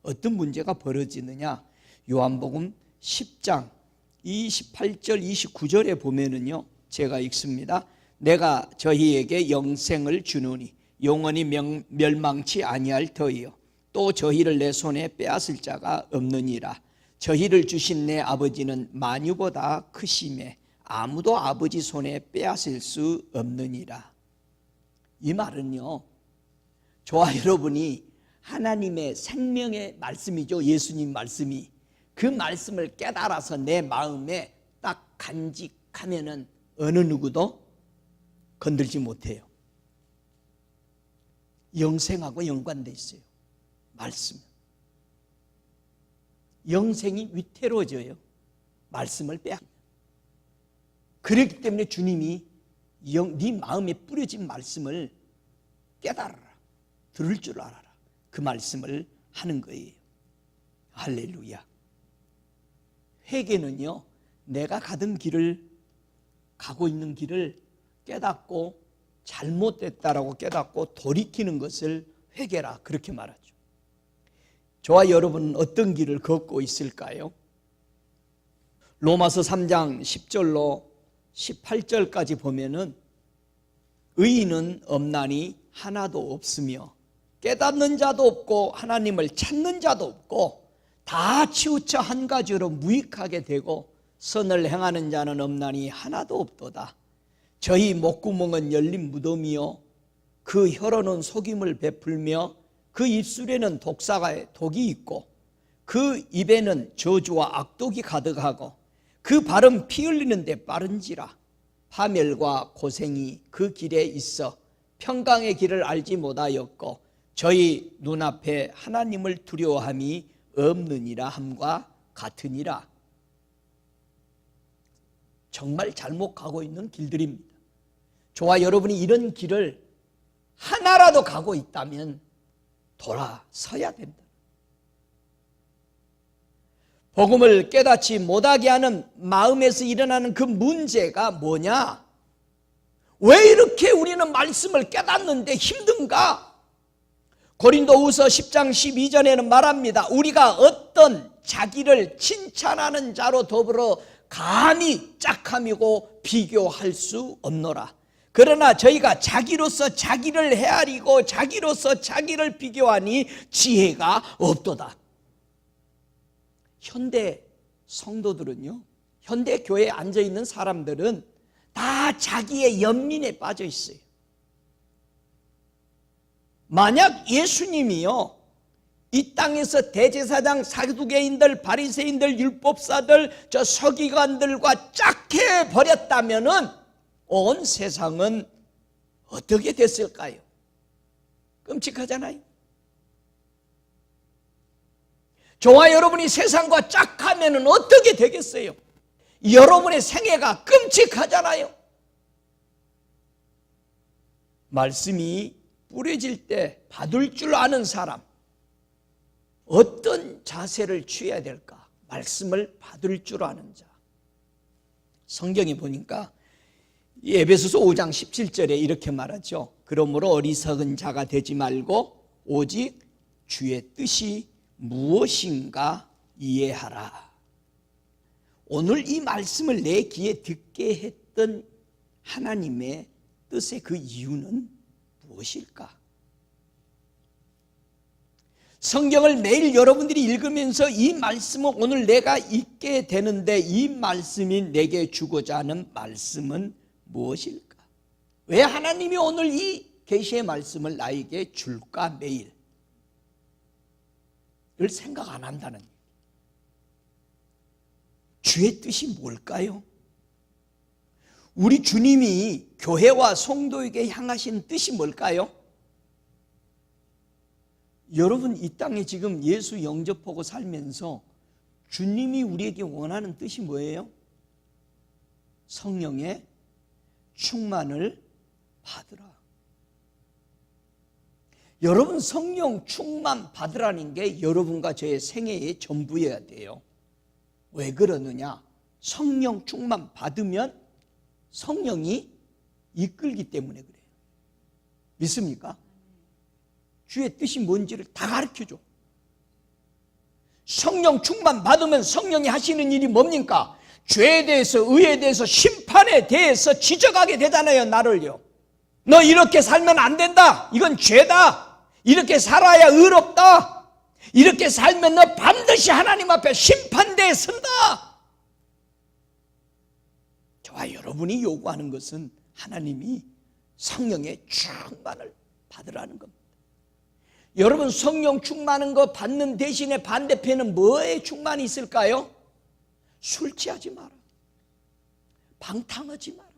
어떤 문제가 벌어지느냐? 요한복음 10장 28절 29절에 보면은요, 제가 읽습니다. 내가 저희에게 영생을 주노니 영원히 멸망치 아니할 터이요 또 저희를 내 손에 빼앗을 자가 없느니라. 저희를 주신 내 아버지는 만유보다 크심에 아무도 아버지 손에 빼앗을 수 없느니라. 이 말은요, 저와 여러분이 하나님의 생명의 말씀이죠. 예수님 말씀이. 그 말씀을 깨달아서 내 마음에 딱 간직하면은 어느 누구도 건들지 못해요. 영생하고 연관되어 있어요. 말씀. 영생이 위태로워져요. 말씀을 빼앗기면. 그렇기 때문에 주님이 네 마음에 뿌려진 말씀을 깨달아라. 들을 줄 알아라. 그 말씀을 하는 거예요. 할렐루야. 회개는요, 내가 가던 길을, 가고 있는 길을 깨닫고 잘못됐다라고 깨닫고 돌이키는 것을 회개라, 그렇게 말하죠. 저와 여러분은 어떤 길을 걷고 있을까요? 로마서 3장 10절로 18절까지 보면은 의인은 없나니 하나도 없으며 깨닫는 자도 없고 하나님을 찾는 자도 없고 다 치우쳐 한 가지로 무익하게 되고 선을 행하는 자는 없나니 하나도 없도다. 저희 목구멍은 열린 무덤이요 그 혀로는 속임을 베풀며 그 입술에는 독이 있고 그 입에는 저주와 악독이 가득하고 그 발은 피 흘리는 데 빠른지라. 파멸과 고생이 그 길에 있어 평강의 길을 알지 못하였고 저희 눈앞에 하나님을 두려워함이 없느니라 함과 같으니라. 정말 잘못 가고 있는 길들입니다. 저와 여러분이 이런 길을 하나라도 가고 있다면 돌아서야 된다. 복음을 깨닫지 못하게 하는 마음에서 일어나는 그 문제가 뭐냐? 왜 이렇게 우리는 말씀을 깨닫는데 힘든가? 고린도후서 10장 12절에는 말합니다. 우리가 어떤 자기를 칭찬하는 자로 더불어 감히 짝함이고 비교할 수 없노라. 그러나 저희가 자기로서 자기를 헤아리고 자기로서 자기를 비교하니 지혜가 없도다. 현대 성도들은요, 현대 교회에 앉아있는 사람들은 다 자기의 연민에 빠져 있어요. 만약 예수님이요, 이 땅에서 대제사장, 사두개인들, 바리새인들, 율법사들, 저 서기관들과 짝해 버렸다면은 온 세상은 어떻게 됐을까요? 끔찍하잖아요. 저와 여러분이 세상과 짝하면은 어떻게 되겠어요? 여러분의 생애가 끔찍하잖아요. 말씀이 뿌려질 때 받을 줄 아는 사람, 어떤 자세를 취해야 될까? 말씀을 받을 줄 아는 자. 성경에 보니까 에베소서 5장 17절에 이렇게 말하죠. 그러므로 어리석은 자가 되지 말고 오직 주의 뜻이 무엇인가 이해하라. 오늘 이 말씀을 내 귀에 듣게 했던 하나님의 뜻의 그 이유는 무엇일까? 성경을 매일 여러분들이 읽으면서 이 말씀은 오늘 내가 읽게 되는데 이 말씀이 내게 주고자 하는 말씀은 무엇일까? 왜 하나님이 오늘 이 계시의 말씀을 나에게 줄까? 매일 을 생각 안 한다는 얘기. 주의 뜻이 뭘까요? 우리 주님이 교회와 성도에게 향하신 뜻이 뭘까요? 여러분 이 땅에 지금 예수 영접하고 살면서 주님이 우리에게 원하는 뜻이 뭐예요? 성령의 충만을 받으라. 여러분 성령 충만 받으라는 게 여러분과 저의 생애의 전부여야 돼요. 왜 그러느냐? 성령 충만 받으면 성령이 이끌기 때문에 그래요. 믿습니까? 주의 뜻이 뭔지를 다 가르쳐줘. 성령 충만 받으면 성령이 하시는 일이 뭡니까? 죄에 대해서, 의에 대해서, 심판에 대해서 지적하게 되잖아요. 나를요. 너 이렇게 살면 안 된다. 이건 죄다. 이렇게 살아야 의롭다. 이렇게 살면 너 반드시 하나님 앞에 심판대에 선다. 저와 여러분이 요구하는 것은 하나님이 성령의 충만을 받으라는 겁니다. 여러분 성령 충만한 거 받는 대신에 반대편은 뭐에 충만이 있을까요? 술 취하지 마라. 방탕하지 마라.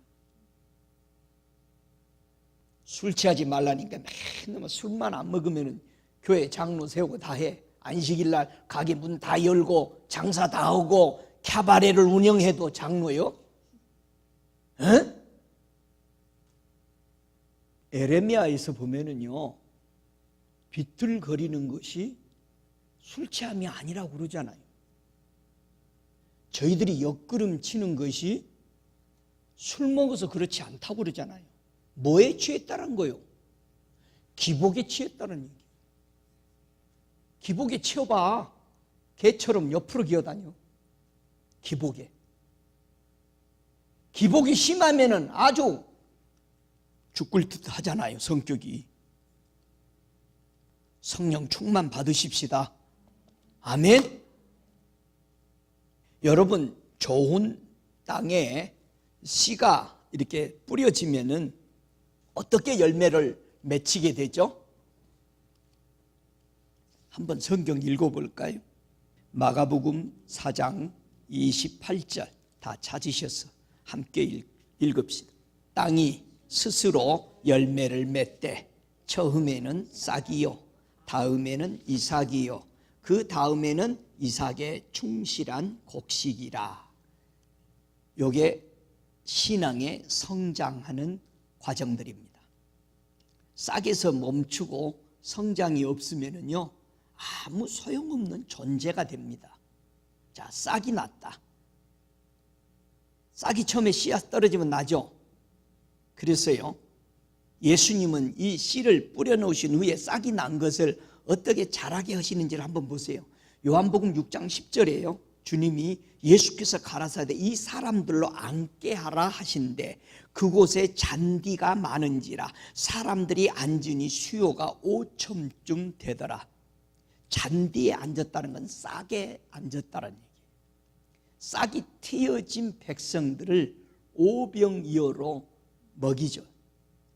술 취하지 말라니까 맨날 술만 안 먹으면 교회 장로 세우고 다 해. 안식일 날 가게 문 다 열고 장사 다 하고 캐바레를 운영해도 장로요? 에? 에레미야에서 보면은요, 비틀거리는 것이 술 취함이 아니라고 그러잖아요. 저희들이 옆구름 치는 것이 술 먹어서 그렇지 않다고 그러잖아요. 뭐에 취했다는 거요? 기복에 취했다는 얘기. 기복에 취해봐. 개처럼 옆으로 기어다녀. 기복에. 기복이 심하면은 아주 죽을 듯 하잖아요, 성격이. 성령 충만 받으십시다. 아멘. 여러분 좋은 땅에 씨가 이렇게 뿌려지면은 어떻게 열매를 맺히게 되죠? 한번 성경 읽어볼까요? 마가복음 4장 28절 다 찾으셔서 함께 읽읍시다. 땅이 스스로 열매를 맺되 처음에는 싹이요 다음에는 이삭이요 그 다음에는 이삭의 충실한 곡식이라. 요게 신앙의 성장하는 과정들입니다. 싹에서 멈추고 성장이 없으면은요 아무 소용없는 존재가 됩니다. 자, 싹이 났다. 싹이 처음에 씨앗 떨어지면 나죠. 그래서요 예수님은 이 씨를 뿌려놓으신 후에 싹이 난 것을 어떻게 자라게 하시는지를 한번 보세요. 요한복음 6장 10절에요 주님이 예수께서 가라사대 이 사람들로 앉게 하라 하신데 그곳에 잔디가 많은지라 사람들이 앉으니 수요가 5,000쯤 되더라. 잔디에 앉았다는 건 싹에 앉았다는 얘기예요. 싹이 튀어진 백성들을 오병이어로 먹이죠.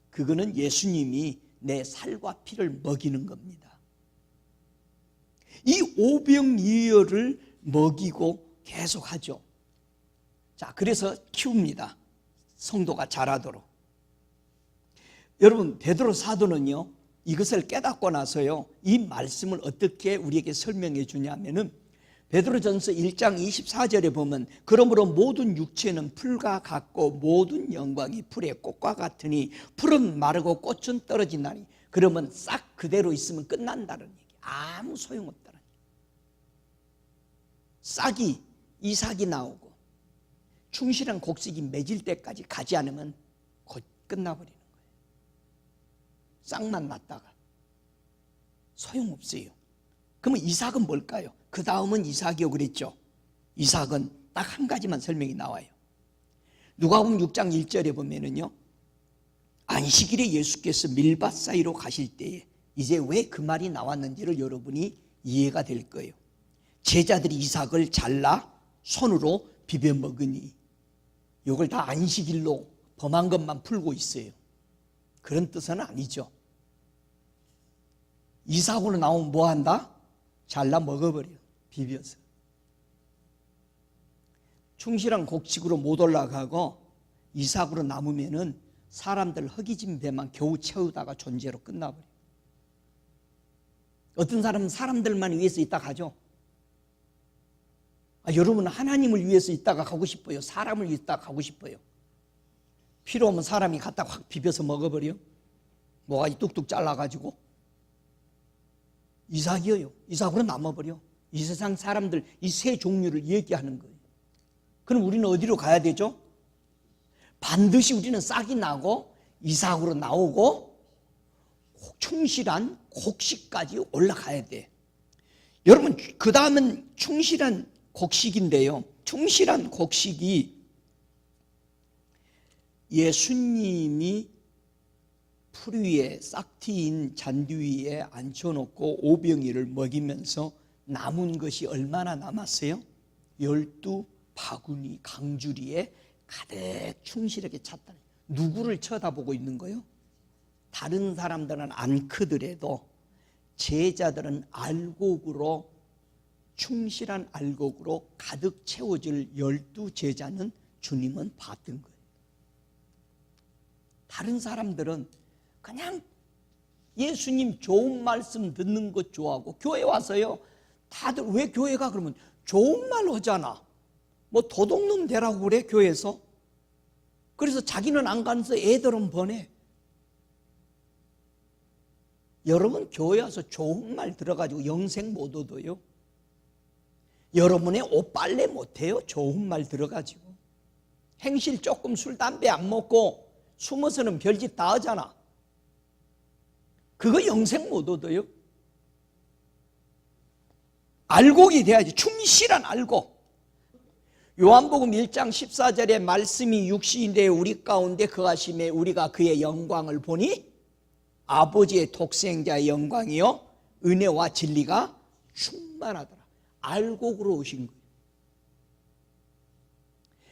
그거는 예수님이 내 살과 피를 먹이는 겁니다. 이 오병이어를 먹이고 계속하죠. 자, 그래서 키웁니다. 성도가 자라도록. 여러분 베드로 사도는요 이것을 깨닫고 나서요 이 말씀을 어떻게 우리에게 설명해 주냐면은 베드로전서 1장 24절에 보면 그러므로 모든 육체는 풀과 같고 모든 영광이 풀의 꽃과 같으니 풀은 마르고 꽃은 떨어진다니. 그러면 싹 그대로 있으면 끝난다는 얘기. 아무 소용없다는 얘기. 싹이 이삭이 나오고 충실한 곡식이 맺을 때까지 가지 않으면 곧 끝나버리는 거예요. 싹만 났다가 소용없어요. 그러면 이삭은 뭘까요? 그 다음은 이삭이요 그랬죠. 이삭은 딱 한 가지만 설명이 나와요. 누가복음 6장 1절에 보면은요, 안식일에 예수께서 밀밭 사이로 가실 때에 이제 왜 그 말이 나왔는지를 여러분이 이해가 될 거예요. 제자들이 이삭을 잘라 손으로 비벼 먹으니, 이걸 다 안식일로 범한 것만 풀고 있어요. 그런 뜻은 아니죠. 이삭으로 나오면 뭐 한다? 잘라 먹어버려요. 비벼서. 충실한 곡식으로 못 올라가고 이삭으로 남으면은 사람들 허기진 배만 겨우 채우다가 존재로 끝나버려요. 어떤 사람은 사람들만 위해서 있다 가죠. 여러분은 하나님을 위해서 있다가 가고 싶어요? 사람을 위해서 있다가 가고 싶어요? 필요 없는 사람이 갖다 확 비벼서 먹어버려? 뭐가 뚝뚝 잘라가지고? 이삭이에요. 이삭으로 남아버려. 이 세상 사람들 이 세 종류를 얘기하는 거예요. 그럼 우리는 어디로 가야 되죠? 반드시 우리는 싹이 나고 이삭으로 나오고 충실한 곡식까지 올라가야 돼. 여러분, 그 다음은 충실한 곡식인데요, 충실한 곡식이 예수님이 풀 위에 싹트인 잔디 위에 앉혀놓고 오병이를 먹이면서 남은 것이 얼마나 남았어요? 12바구니 강주리에 가득 충실하게 찼다. 누구를 쳐다보고 있는 거예요? 다른 사람들은 안 크더라도 제자들은 알곡으로, 충실한 알곡으로 가득 채워질 12제자는 주님은 봤던 거예요. 다른 사람들은 그냥 예수님 좋은 말씀 듣는 것 좋아하고, 교회 와서요, 다들 왜 교회 가? 그러면 좋은 말 하잖아. 뭐 도둑놈 되라고 그래, 교회에서. 그래서 자기는 안 가면서 애들은 보내. 여러분, 교회 와서 좋은 말 들어가지고 영생 못 얻어요. 여러분의 옷 빨래 못해요, 좋은 말 들어가지고. 행실 조금 술 담배 안 먹고 숨어서는 별짓 다 하잖아. 그거 영생 못 얻어요. 알곡이 돼야지. 충실한 알곡. 요한복음 1장 14절에 말씀이 육신인데 우리 가운데 거하심에 우리가 그의 영광을 보니 아버지의 독생자의 영광이요 은혜와 진리가 충만하더라. 알곡으로 오신 거예요.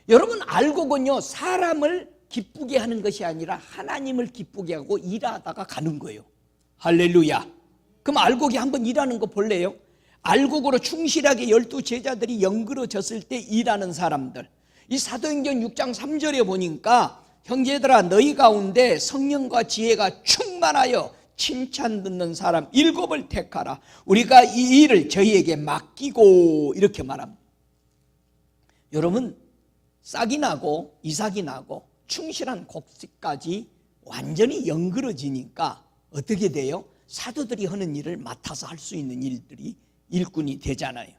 여러분, 알곡은요, 사람을 기쁘게 하는 것이 아니라 하나님을 기쁘게 하고 일하다가 가는 거예요. 할렐루야. 그럼 알곡이 한번 일하는 거 볼래요? 알곡으로 충실하게 12제자들이 연그러졌을 때 일하는 사람들. 이 사도행전 6장 3절에 보니까 형제들아, 너희 가운데 성령과 지혜가 충만하여 칭찬 듣는 사람 7을 택하라. 우리가 이 일을 저희에게 맡기고, 이렇게 말합니다. 여러분, 싹이 나고 이삭이 나고 충실한 곡식까지 완전히 연그러지니까 어떻게 돼요? 사도들이 하는 일을 맡아서 할 수 있는 일들이 일꾼이 되잖아요.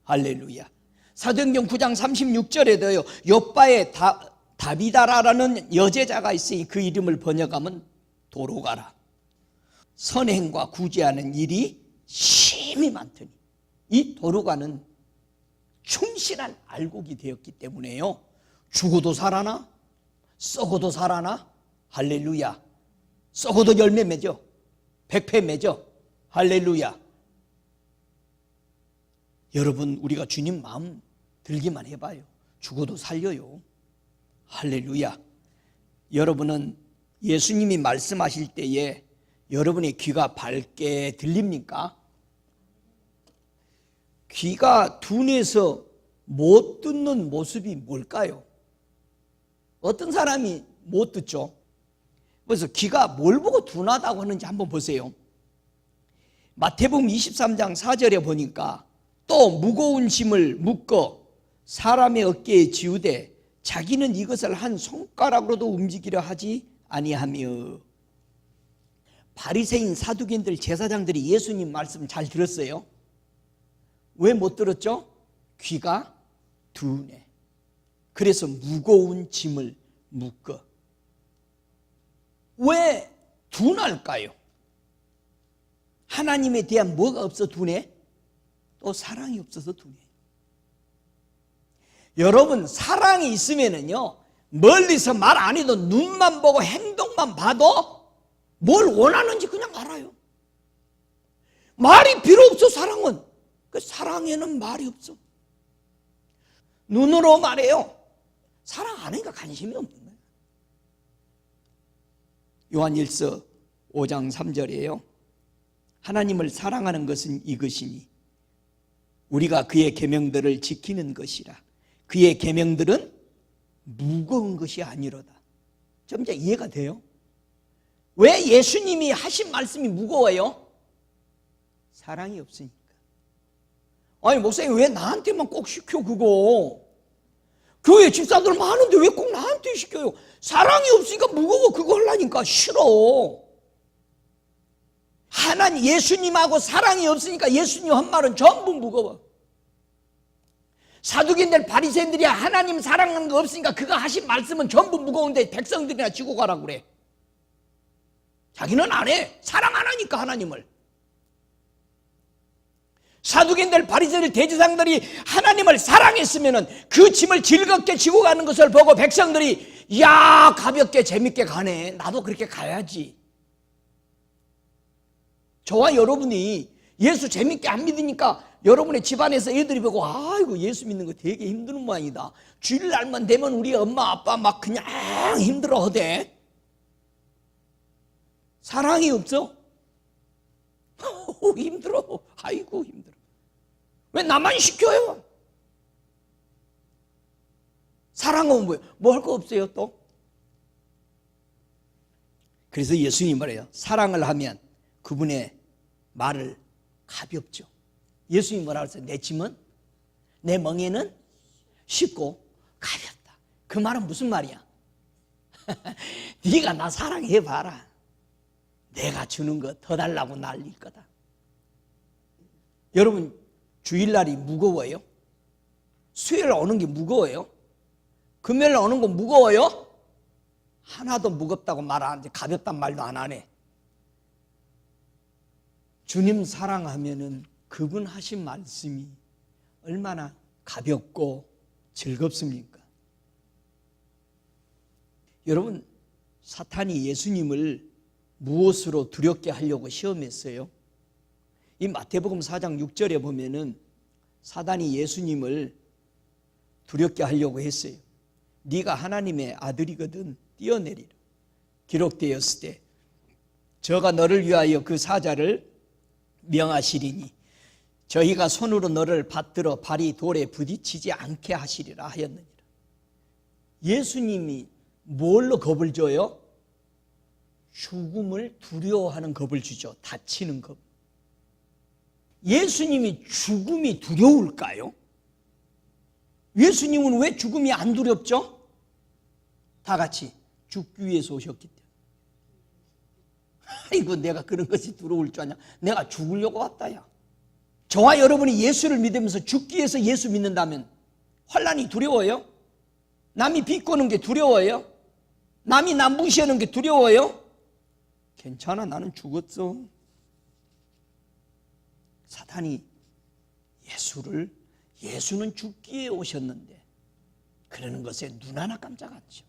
할렐루야. 사도행전 9장 36절에도요, 요바에 다비다라라는 여제자가 있으니 그 이름을 번역하면 도로가라. 선행과 구제하는 일이 심히 많더니, 이 도로가는 충실한 알곡이 되었기 때문에요, 죽어도 살아나 썩어도 살아나. 할렐루야. 썩어도 열매 맺어, 백패 맺어. 할렐루야. 여러분, 우리가 주님 마음 들기만 해봐요. 죽어도 살려요. 할렐루야. 여러분은 예수님이 말씀하실 때에 여러분의 귀가 밝게 들립니까? 귀가 둔해서 못 듣는 모습이 뭘까요? 어떤 사람이 못 듣죠? 그래서 귀가 뭘 보고 둔하다고 하는지 한번 보세요. 마태복음 23장 4절에 보니까 또 무거운 짐을 묶어 사람의 어깨에 지우되 자기는 이것을 한 손가락으로도 움직이려 하지 아니하며. 바리새인 사두개인들 제사장들이 예수님 말씀 잘 들었어요? 왜 못 들었죠? 귀가 둔해. 그래서 무거운 짐을 묶어. 왜 둔할까요? 하나님에 대한 뭐가 없어 둔해? 또 사랑이 없어서 둔해. 여러분, 사랑이 있으면은요, 멀리서 말 안 해도 눈만 보고 행동만 봐도 뭘 원하는지 그냥 알아요. 말이 필요 없어, 사랑은. 그 사랑에는 말이 없어. 눈으로 말해요. 사랑 안 하니까 관심이 없는 거예요. 요한일서 5장 3절이에요. 하나님을 사랑하는 것은 이것이니 우리가 그의 계명들을 지키는 것이라. 그의 계명들은 무거운 것이 아니로다. 좀 이제 이해가 돼요? 왜 예수님이 하신 말씀이 무거워요? 사랑이 없으니까. 아니, 목사님 왜 나한테만 꼭 시켜 그거? 교회 집사들 많은데 왜 꼭 나한테 시켜요? 사랑이 없으니까 무거워. 그거 하려니까 싫어. 하나님 예수님하고 사랑이 없으니까 예수님 한 말은 전부 무거워. 사두개인들 바리새인들이 하나님 사랑하는 거 없으니까 그거 하신 말씀은 전부 무거운데 백성들이나 지고 가라고 그래. 자기는 안 해. 사랑 안 하니까 하나님을. 사두개인들 바리새인들 대제사장들이 하나님을 사랑했으면 그 짐을 즐겁게 지고 가는 것을 보고 백성들이 야, 가볍게 재밌게 가네. 나도 그렇게 가야지. 저와 여러분이 예수 재밌게 안 믿으니까 여러분의 집안에서 애들이 보고 아이고 예수 믿는 거 되게 힘든 모양이다. 주일날만 되면 우리 엄마 아빠 막 그냥 힘들어 하대. 사랑이 없어? 힘들어. 아이고 힘들어. 왜 나만 시켜요? 사랑은 뭐예요? 뭐 할 거 없어요 또? 그래서 예수님이 말해요. 사랑을 하면 그분의 말을 가볍죠. 예수님이 뭐라고 했어요? 내 짐은 내 멍에는 쉽고 가볍다. 그 말은 무슨 말이야? 네가 나 사랑해봐라. 내가 주는 거 더 달라고 난릴 거다. 여러분, 주일날이 무거워요? 수요일 오는 게 무거워요? 금요일 오는 거 무거워요? 하나도 무겁다고 말 안 하는데 가볍단 말도 안 하네. 주님 사랑하면은 그분 하신 말씀이 얼마나 가볍고 즐겁습니까? 여러분, 사탄이 예수님을 무엇으로 두렵게 하려고 시험했어요? 이 마태복음 4장 6절에 보면은 사단이 예수님을 두렵게 하려고 했어요. 네가 하나님의 아들이거든 뛰어내리라. 기록되었을 때 저가 너를 위하여 그 사자를 명하시리니 저희가 손으로 너를 받들어 발이 돌에 부딪히지 않게 하시리라 하였느니라. 예수님이 뭘로 겁을 줘요? 죽음을 두려워하는 겁을 주죠. 다치는 겁. 예수님이 죽음이 두려울까요? 예수님은 왜 죽음이 안 두렵죠? 다 같이 죽기 위해서 오셨기 때문에. 아이고 내가 그런 것이 두려울 줄 아냐. 내가 죽으려고 왔다야. 저와 여러분이 예수를 믿으면서 죽기 위해서 예수 믿는다면 환난이 두려워요? 남이 비꼬는 게 두려워요? 남이 나 무시하는 게 두려워요? 괜찮아, 나는 죽었어. 사탄이 예수는 죽기 위해 오셨는데 그러는 것에 눈 하나 깜짝 않죠.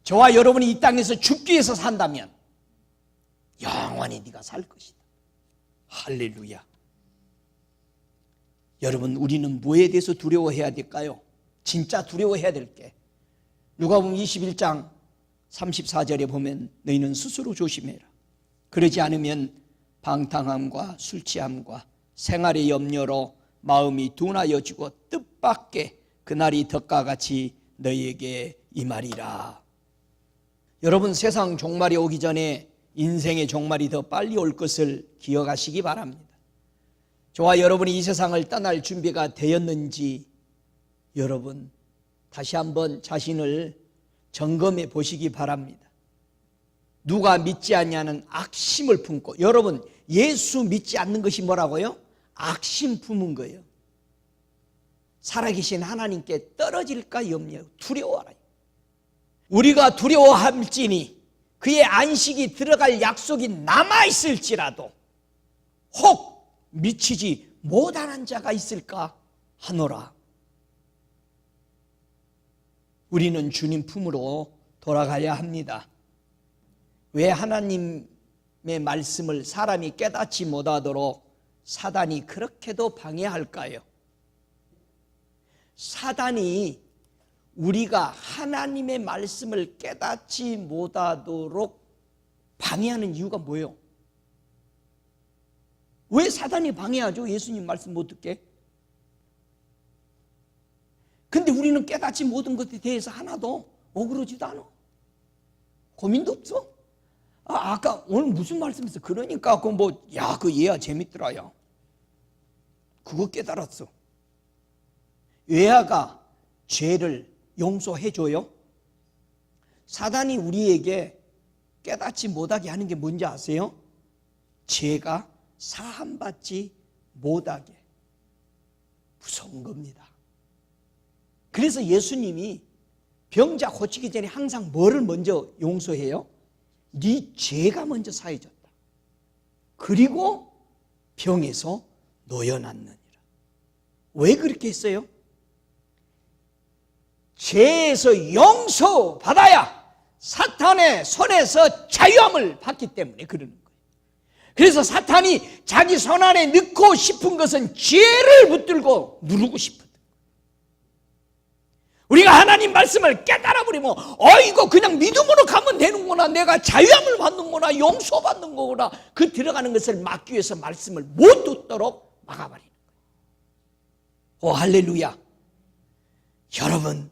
저와 여러분이 이 땅에서 죽기 위해서 산다면 영원히 네가 살 것이다. 할렐루야. 여러분, 우리는 뭐에 대해서 두려워해야 될까요? 진짜 두려워해야 될 게 누가복음 21장 34절에 보면 너희는 스스로 조심해라. 그러지 않으면 방탕함과 술 취함과 생활의 염려로 마음이 둔하여지고 뜻밖의 그날이 덕과 같이 너희에게 임하리라. 여러분, 세상 종말이 오기 전에 인생의 종말이 더 빨리 올 것을 기억하시기 바랍니다. 저와 여러분이 이 세상을 떠날 준비가 되었는지 여러분 다시 한번 자신을 점검해 보시기 바랍니다. 누가 믿지 않냐는 악심을 품고, 여러분 예수 믿지 않는 것이 뭐라고요? 악심 품은 거예요. 살아계신 하나님께 떨어질까 염려, 두려워하라. 우리가 두려워할지니 그의 안식이 들어갈 약속이 남아있을지라도 혹 미치지 못하는 자가 있을까 하노라. 우리는 주님 품으로 돌아가야 합니다. 왜 하나님의 말씀을 사람이 깨닫지 못하도록 사단이 그렇게도 방해할까요? 사단이 우리가 하나님의 말씀을 깨닫지 못하도록 방해하는 이유가 뭐예요? 왜 사단이 방해하죠? 예수님 말씀 못 듣게. 근데 우리는 깨닫지 못한 것에 대해서 하나도 억울하지도 않아. 고민도 없어. 아까 오늘 무슨 말씀했어? 그러니까 그 얘야 재밌더라. 야. 그거 깨달았어. 외아가 죄를 용서해줘요? 사단이 우리에게 깨닫지 못하게 하는 게 뭔지 아세요? 죄가 사함받지 못하게. 무서운 겁니다. 그래서 예수님이 병자 고치기 전에 항상 뭐를 먼저 용서해요? 네 죄가 먼저 사해졌다. 그리고 병에서 놓여놨느니라. 왜 그렇게 했어요? 죄에서 용서받아야 사탄의 손에서 자유함을 받기 때문에 그러는 거예요. 그래서 사탄이 자기 손 안에 넣고 싶은 것은 죄를 붙들고 누르고 싶어요. 우리가 하나님 말씀을 깨달아버리면 이거 그냥 믿음으로 가면 되는구나, 내가 자유함을 받는구나, 용서받는 거구나, 그 들어가는 것을 막기 위해서 말씀을 못 듣도록 막아버리는 거예요. 할렐루야. 여러분,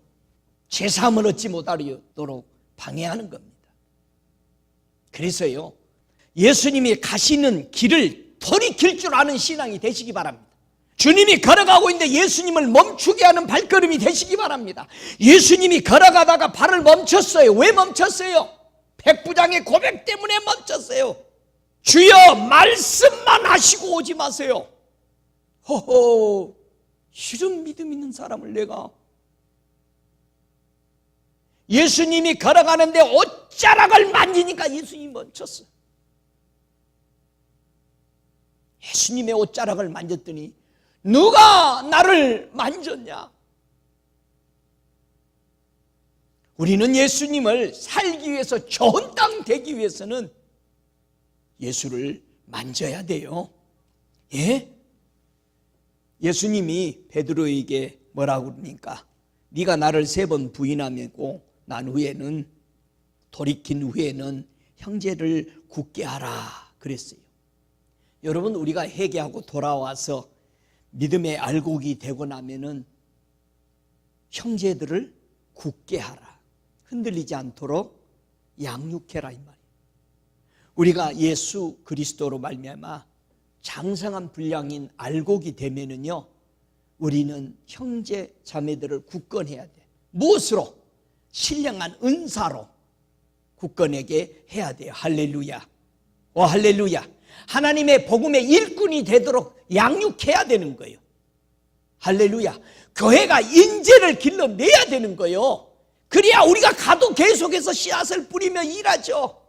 제사함을 얻지 못하도록 방해하는 겁니다. 그래서요, 예수님이 가시는 길을 돌이킬 줄 아는 신앙이 되시기 바랍니다. 주님이 걸어가고 있는데 예수님을 멈추게 하는 발걸음이 되시기 바랍니다. 예수님이 걸어가다가 발을 멈췄어요. 왜 멈췄어요? 백부장의 고백 때문에 멈췄어요. 주여 말씀만 하시고 오지 마세요. 허허, 이런 믿음 있는 사람을 내가. 예수님이 걸어가는데 옷자락을 만지니까 예수님이 멈췄어요. 예수님의 옷자락을 만졌더니 누가 나를 만졌냐? 우리는 예수님을 살기 위해서, 좋은 땅 되기 위해서는 예수를 만져야 돼요. 예? 예수님이 베드로에게 뭐라고 그러니까 네가 나를 3번 부인하고 난 후에는, 돌이킨 후에는 형제를 굳게 하라 그랬어요. 여러분, 우리가 회개하고 돌아와서 믿음의 알곡이 되고 나면은 형제들을 굳게 하라, 흔들리지 않도록 양육해라 이 말이에요. 우리가 예수 그리스도로 말미암아 장성한 분량인 알곡이 되면은요, 우리는 형제 자매들을 굳건해야 돼. 무엇으로? 신령한 은사로 굳건하게 해야 돼요. 할렐루야. 할렐루야. 하나님의 복음의 일꾼이 되도록 양육해야 되는 거예요. 할렐루야. 교회가 인재를 길러내야 되는 거예요. 그래야 우리가 가도 계속해서 씨앗을 뿌리며 일하죠.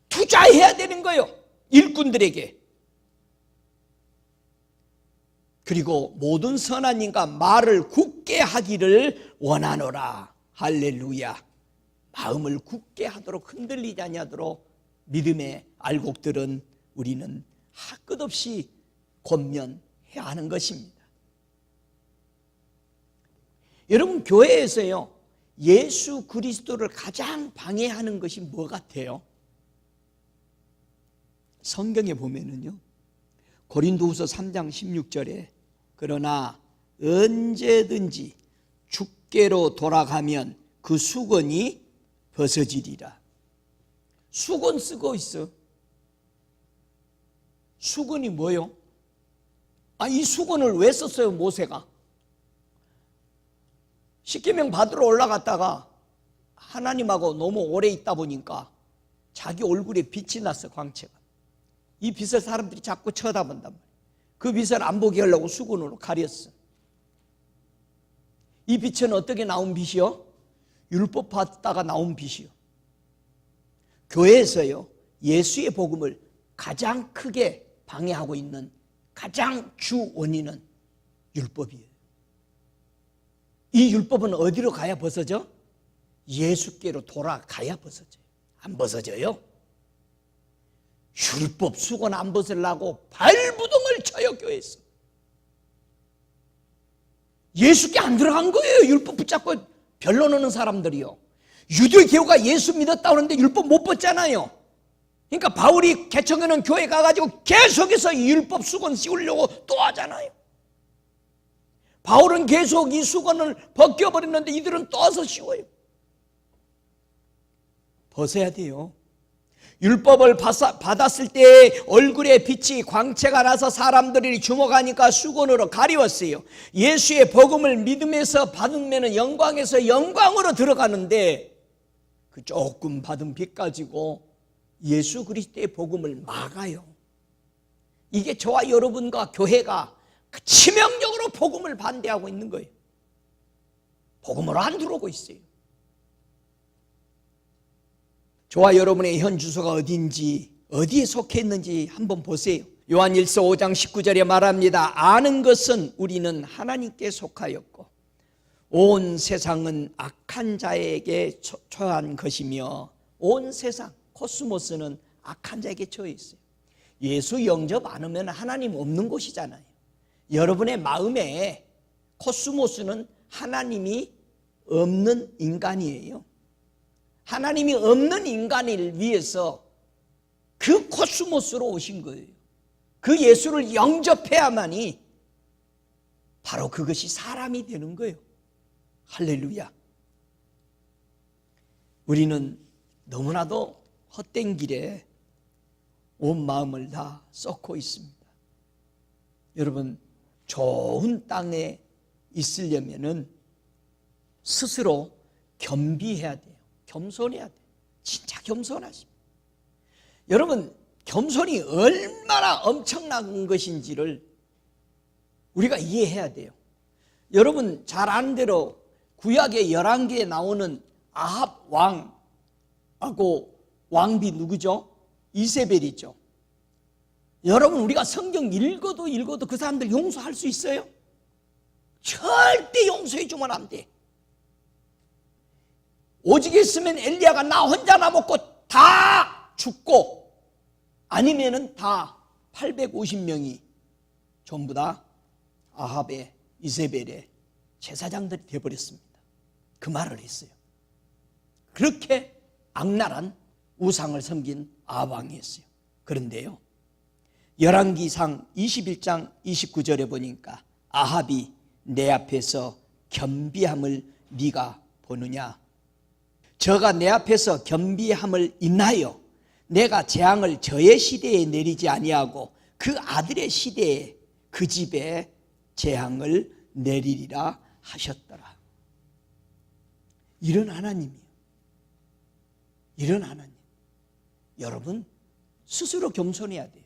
투자해야 되는 거예요, 일꾼들에게. 그리고 모든 선한 인과 말을 굳게 하기를 원하노라. 할렐루야. 마음을 굳게 하도록, 흔들리지 아니하도록 믿음의 알곡들은 우리는 끝없이 권면해야 하는 것입니다. 여러분, 교회에서요, 예수 그리스도를 가장 방해하는 것이 뭐 같아요? 성경에 보면은요, 고린도후서 3장 16절에 그러나 언제든지 주께로 돌아가면 그 수건이 벗어지리라. 수건 쓰고 있어. 수건이 뭐요? 이 수건을 왜 썼어요, 모세가? 십계명 받으러 올라갔다가 하나님하고 너무 오래 있다 보니까 자기 얼굴에 빛이 났어, 광채가. 이 빛을 사람들이 자꾸 쳐다본단 말이에요. 그 빛을 안 보게 하려고 수건으로 가렸어. 이 빛은 어떻게 나온 빛이요? 율법 받다가 나온 빛이요. 교회에서요, 예수의 복음을 가장 크게 방해하고 있는 가장 주 원인은 율법이에요. 이 율법은 어디로 가야 벗어져? 예수께로 돌아가야 벗어져요. 안 벗어져요. 율법 수건 안 벗으려고 발부동을 쳐요. 교회에서. 예수께 안 들어간 거예요. 율법 붙잡고 별로 노는 사람들이요. 유대교가 예수 믿었다 그러는데 율법 못 벗잖아요. 그러니까 바울이 개척해놓은 교회 가가지고 계속해서 율법 수건 씌우려고 또 하잖아요. 바울은 계속 이 수건을 벗겨버렸는데 이들은 또 와서 씌워요. 벗어야 돼요. 율법을 받았을 때 얼굴에 빛이 광채가 나서 사람들이 주목하니까 수건으로 가리웠어요. 예수의 복음을 믿음에서 받으면 영광에서 영광으로 들어가는데 그 조금 받은 빛 가지고 예수 그리스도의 복음을 막아요. 이게 저와 여러분과 교회가 치명적으로 복음을 반대하고 있는 거예요. 복음으로 안 들어오고 있어요. 저와 여러분의 현 주소가 어디인지, 어디에 속해 있는지 한번 보세요. 요한일서 5장 19절에 말합니다. 아는 것은 우리는 하나님께 속하였고 온 세상은 악한 자에게 처한 것이며, 온 세상, 코스모스는 악한 자에게 처해 있어요. 예수 영접 안 하면 하나님 없는 곳이잖아요. 여러분의 마음에 코스모스는 하나님이 없는 인간이에요. 하나님이 없는 인간을 위해서 그 코스모스로 오신 거예요. 그 예수를 영접해야만이 바로 그것이 사람이 되는 거예요. 할렐루야. 우리는 너무나도 헛된 길에 온 마음을 다 쏟고 있습니다. 여러분, 좋은 땅에 있으려면은 스스로 겸비해야 돼요. 겸손해야 돼요. 진짜 겸손하십니다. 여러분, 겸손이 얼마나 엄청난 것인지를 우리가 이해해야 돼요. 여러분 잘 아는 대로 구약의 11개에 나오는 아합 왕하고 왕비 누구죠? 이세벨이죠. 여러분, 우리가 성경 읽어도 그 사람들 용서할 수 있어요? 절대 용서해 주면 안 돼. 오직 있으면 엘리야가 나 혼자 남았고 다 죽고, 아니면은 다 850명이 전부 다 아합의, 이세벨의 제사장들이 되어버렸습니다. 그 말을 했어요. 그렇게 악랄한 우상을 섬긴 아합 왕이었어요. 그런데요, 열왕기상 21장 29절에 보니까 아합이 내 앞에서 겸비함을 네가 보느냐? 저가 내 앞에서 겸비함을 인하여 내가 재앙을 저의 시대에 내리지 아니하고 그 아들의 시대에 그 집에 재앙을 내리리라 하셨더라. 이런 하나님이에요. 이런 하나님. 여러분, 스스로 겸손해야 돼요.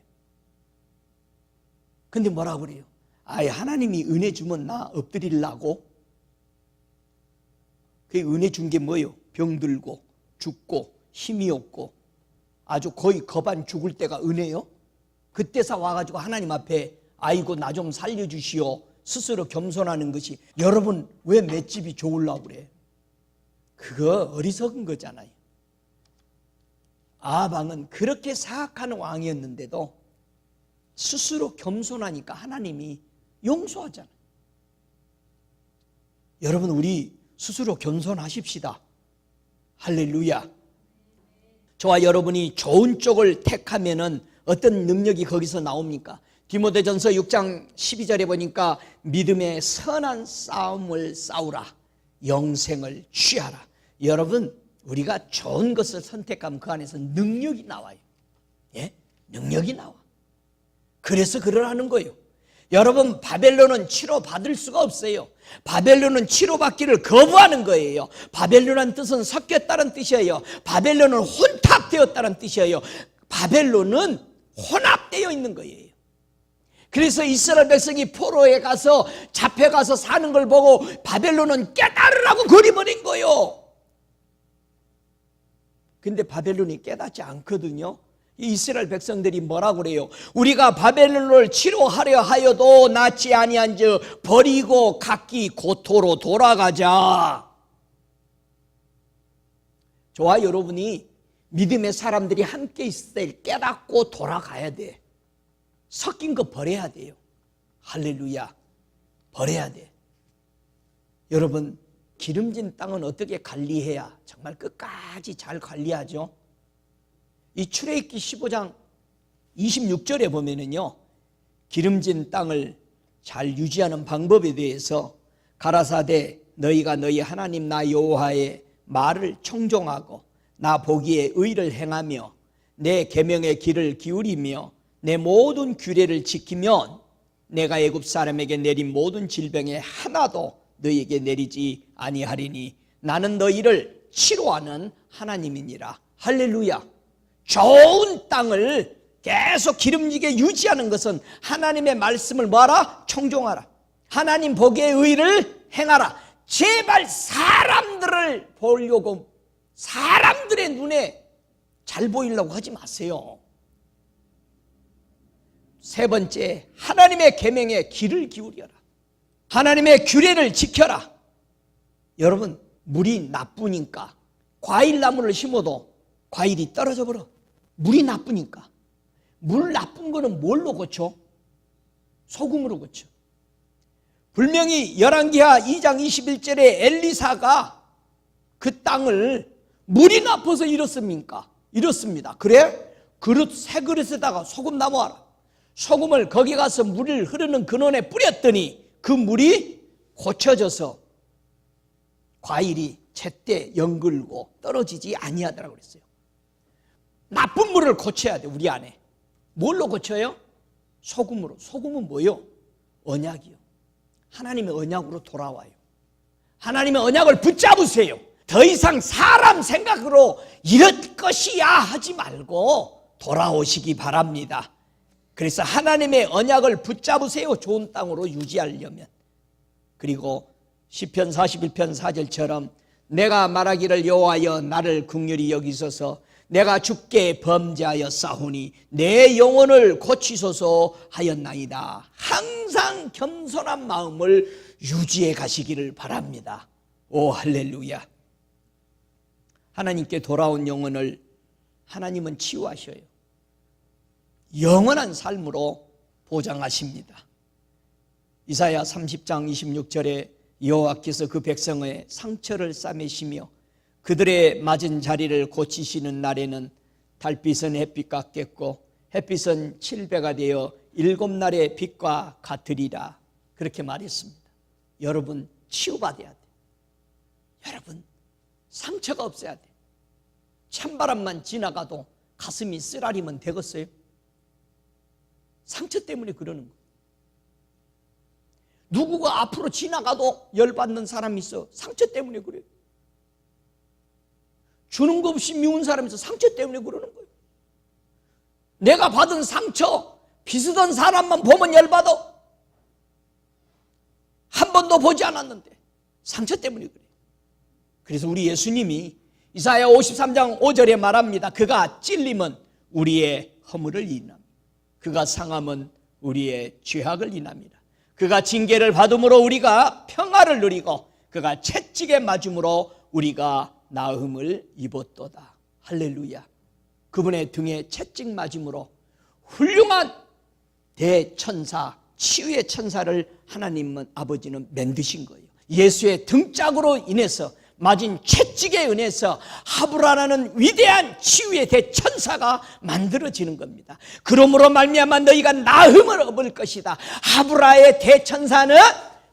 근데 뭐라고 그래요? 아예 하나님이 은혜 주면 나 엎드리려고? 그 은혜 준 게 뭐예요? 병들고 죽고 힘이 없고 아주 거의 거반 죽을 때가 은혜요? 그때서 와가지고 하나님 앞에 아이고 나 좀 살려주시오 스스로 겸손하는 것이, 여러분 왜 맷집이 좋으려고 그래? 그거 어리석은 거잖아요. 아합 왕은 그렇게 사악한 왕이었는데도 스스로 겸손하니까 하나님이 용서하잖아요. 여러분, 우리 스스로 겸손하십시다. 할렐루야. 저와 여러분이 좋은 쪽을 택하면은 어떤 능력이 거기서 나옵니까? 디모데전서 6장 12절에 보니까 믿음의 선한 싸움을 싸우라, 영생을 취하라. 여러분, 우리가 좋은 것을 선택하면 그 안에서 능력이 나와요. 예? 능력이 나와. 그래서 그러라는 거예요. 여러분, 바벨론은 치료받을 수가 없어요. 바벨론은 치료받기를 거부하는 거예요. 바벨론이라는 뜻은 섞였다는 뜻이에요. 바벨론은 혼탁되었다는 뜻이에요. 바벨론은 혼합되어 있는 거예요. 그래서 이스라엘 백성이 포로에 가서 잡혀가서 사는 걸 보고 바벨론은 깨달으라고 거리버린 거예요. 근데 바벨론이 깨닫지 않거든요. 이스라엘 백성들이 뭐라고 그래요? 우리가 바벨론을 치료하려 하여도 낫지 아니한즉 버리고 각기 고토로 돌아가자. 저와 여러분이 믿음의 사람들이 함께 있을 때 깨닫고 돌아가야 돼. 섞인 거 버려야 돼요. 할렐루야. 버려야 돼. 여러분, 기름진 땅은 어떻게 관리해야 정말 끝까지 잘 관리하죠? 이 출애굽기 15장 26절에 보면은요, 기름진 땅을 잘 유지하는 방법에 대해서 가라사대 너희가 너희 하나님 나 여호와의 말을 청종하고 나 보기에 의를 행하며 내 계명의 길을 기울이며 내 모든 규례를 지키면 내가 애굽 사람에게 내린 모든 질병에 하나도 너희에게 내리지 아니하리니 나는 너희를 치료하는 하나님이니라. 할렐루야. 좋은 땅을 계속 기름지게 유지하는 것은 하나님의 말씀을 뭐하라? 청종하라. 하나님 보기에 의를 행하라. 제발 사람들을 보려고, 사람들의 눈에 잘 보이려고 하지 마세요. 세 번째, 하나님의 계명에 귀를 기울여라. 하나님의 규례를 지켜라. 여러분, 물이 나쁘니까 과일나무를 심어도 과일이 떨어져 버려. 물이 나쁘니까. 물 나쁜 거는 뭘로 고쳐? 소금으로 고쳐. 분명히 열왕기하 2장 21절에 엘리사가 그 땅을 물이 나빠서 이렇습니까? 이렇습니다. 그래? 새 그릇에다가 소금 담아와라. 소금을 거기 가서 물을 흐르는 근원에 뿌렸더니 그 물이 고쳐져서 과일이 제때 연글고 떨어지지 아니하더라고 그랬어요. 나쁜 물을 고쳐야 돼. 우리 안에 뭘로 고쳐요? 소금으로. 소금은 뭐요? 언약이요. 하나님의 언약으로 돌아와요. 하나님의 언약을 붙잡으세요. 더 이상 사람 생각으로 이럴 것이야 하지 말고 돌아오시기 바랍니다. 그래서 하나님의 언약을 붙잡으세요. 좋은 땅으로 유지하려면. 그리고 시편 41편 4절처럼 내가 말하기를 여호와여 나를 긍휼히 여기소서 내가 주께 범죄하여 싸우니 내 영혼을 고치소서 하였나이다. 항상 겸손한 마음을 유지해 가시기를 바랍니다. 오 할렐루야. 하나님께 돌아온 영혼을 하나님은 치유하셔요. 영원한 삶으로 보장하십니다. 이사야 30장 26절에 여호와께서 그 백성의 상처를 싸매시며 그들의 맞은 자리를 고치시는 날에는 달빛은 햇빛 같겠고 햇빛은 7배가 되어 7날의 빛과 같으리라. 그렇게 말했습니다. 여러분 치유받아야 돼. 여러분 상처가 없어야 돼. 찬바람만 지나가도 가슴이 쓰라리면 되겠어요? 상처 때문에 그러는 거예요. 누구가 앞으로 지나가도 열받는 사람이 있어. 상처 때문에 그래요. 주는 거 없이 미운 사람이 있어. 상처 때문에 그러는 거예요. 내가 받은 상처 비슷한 사람만 보면 열받아. 한 번도 보지 않았는데 상처 때문에 그래요. 그래서 우리 예수님이 이사야 53장 5절에 말합니다. 그가 찔림은 우리의 허물을 인합니다. 그가 상함은 우리의 죄악을 인합니다. 그가 징계를 받음으로 우리가 평화를 누리고 그가 채찍에 맞음으로 우리가 나음을 입었도다. 할렐루야. 그분의 등에 채찍 맞음으로 훌륭한 대천사, 치유의 천사를 하나님은 아버지는 만드신 거예요. 예수의 등짝으로 인해서 맞은 채찍에 은혜서 하브라라는 위대한 치유의 대천사가 만들어지는 겁니다. 그러므로 말미암아 너희가 나음을 얻을 것이다. 하브라의 대천사는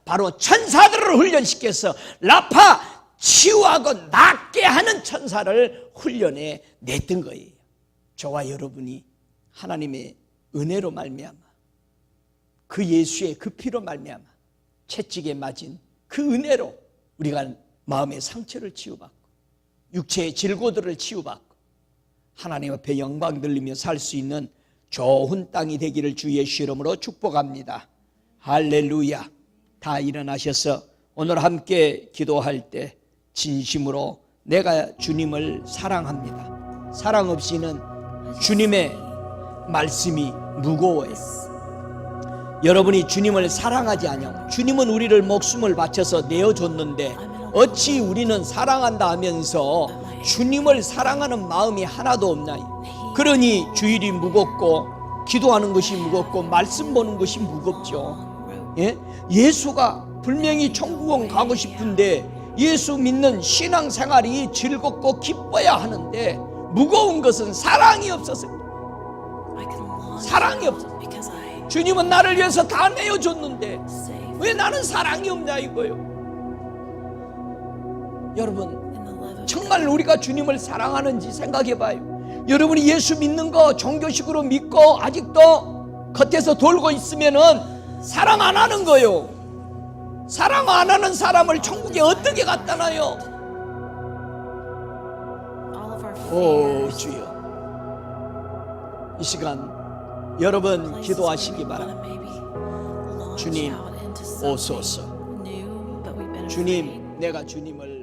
바로 천사들을 훈련시켜서 라파 치유하고 낫게 하는 천사를 훈련해 냈던 거예요. 저와 여러분이 하나님의 은혜로 말미암아 그 예수의 그 피로 말미암아 채찍에 맞은 그 은혜로 우리가 마음의 상처를 치유받고 육체의 질고들을 치유받고 하나님 앞에 영광 돌리며 살 수 있는 좋은 땅이 되기를 주 예수 이름으로 축복합니다. 할렐루야. 다 일어나셔서 오늘 함께 기도할 때 진심으로 내가 주님을 사랑합니다. 사랑 없이는 주님의 말씀이 무거워요. 여러분이 주님을 사랑하지 않으면 주님은 우리를 목숨을 바쳐서 내어줬는데 어찌 우리는 사랑한다 하면서 주님을 사랑하는 마음이 하나도 없나요? 그러니 주일이 무겁고 기도하는 것이 무겁고 말씀 보는 것이 무겁죠. 예? 예수가 분명히 천국은 가고 싶은데 예수 믿는 신앙생활이 즐겁고 기뻐야 하는데 무거운 것은 사랑이 없어서, 사랑이 없어서. 주님은 나를 위해서 다 내어줬는데 왜 나는 사랑이 없냐 이거요. 여러분, 정말 우리가 주님을 사랑하는지 생각해 봐요. 여러분이 예수 믿는 거 종교식으로 믿고 아직도 겉에서 돌고 있으면은 사랑 안 하는 거요. 사랑 안 하는 사람을 천국에 어떻게 갖다 놔요? 오 주여, 이 시간 여러분 기도하시기 바랍니다. 주님 오소서. 주님, 내가 주님을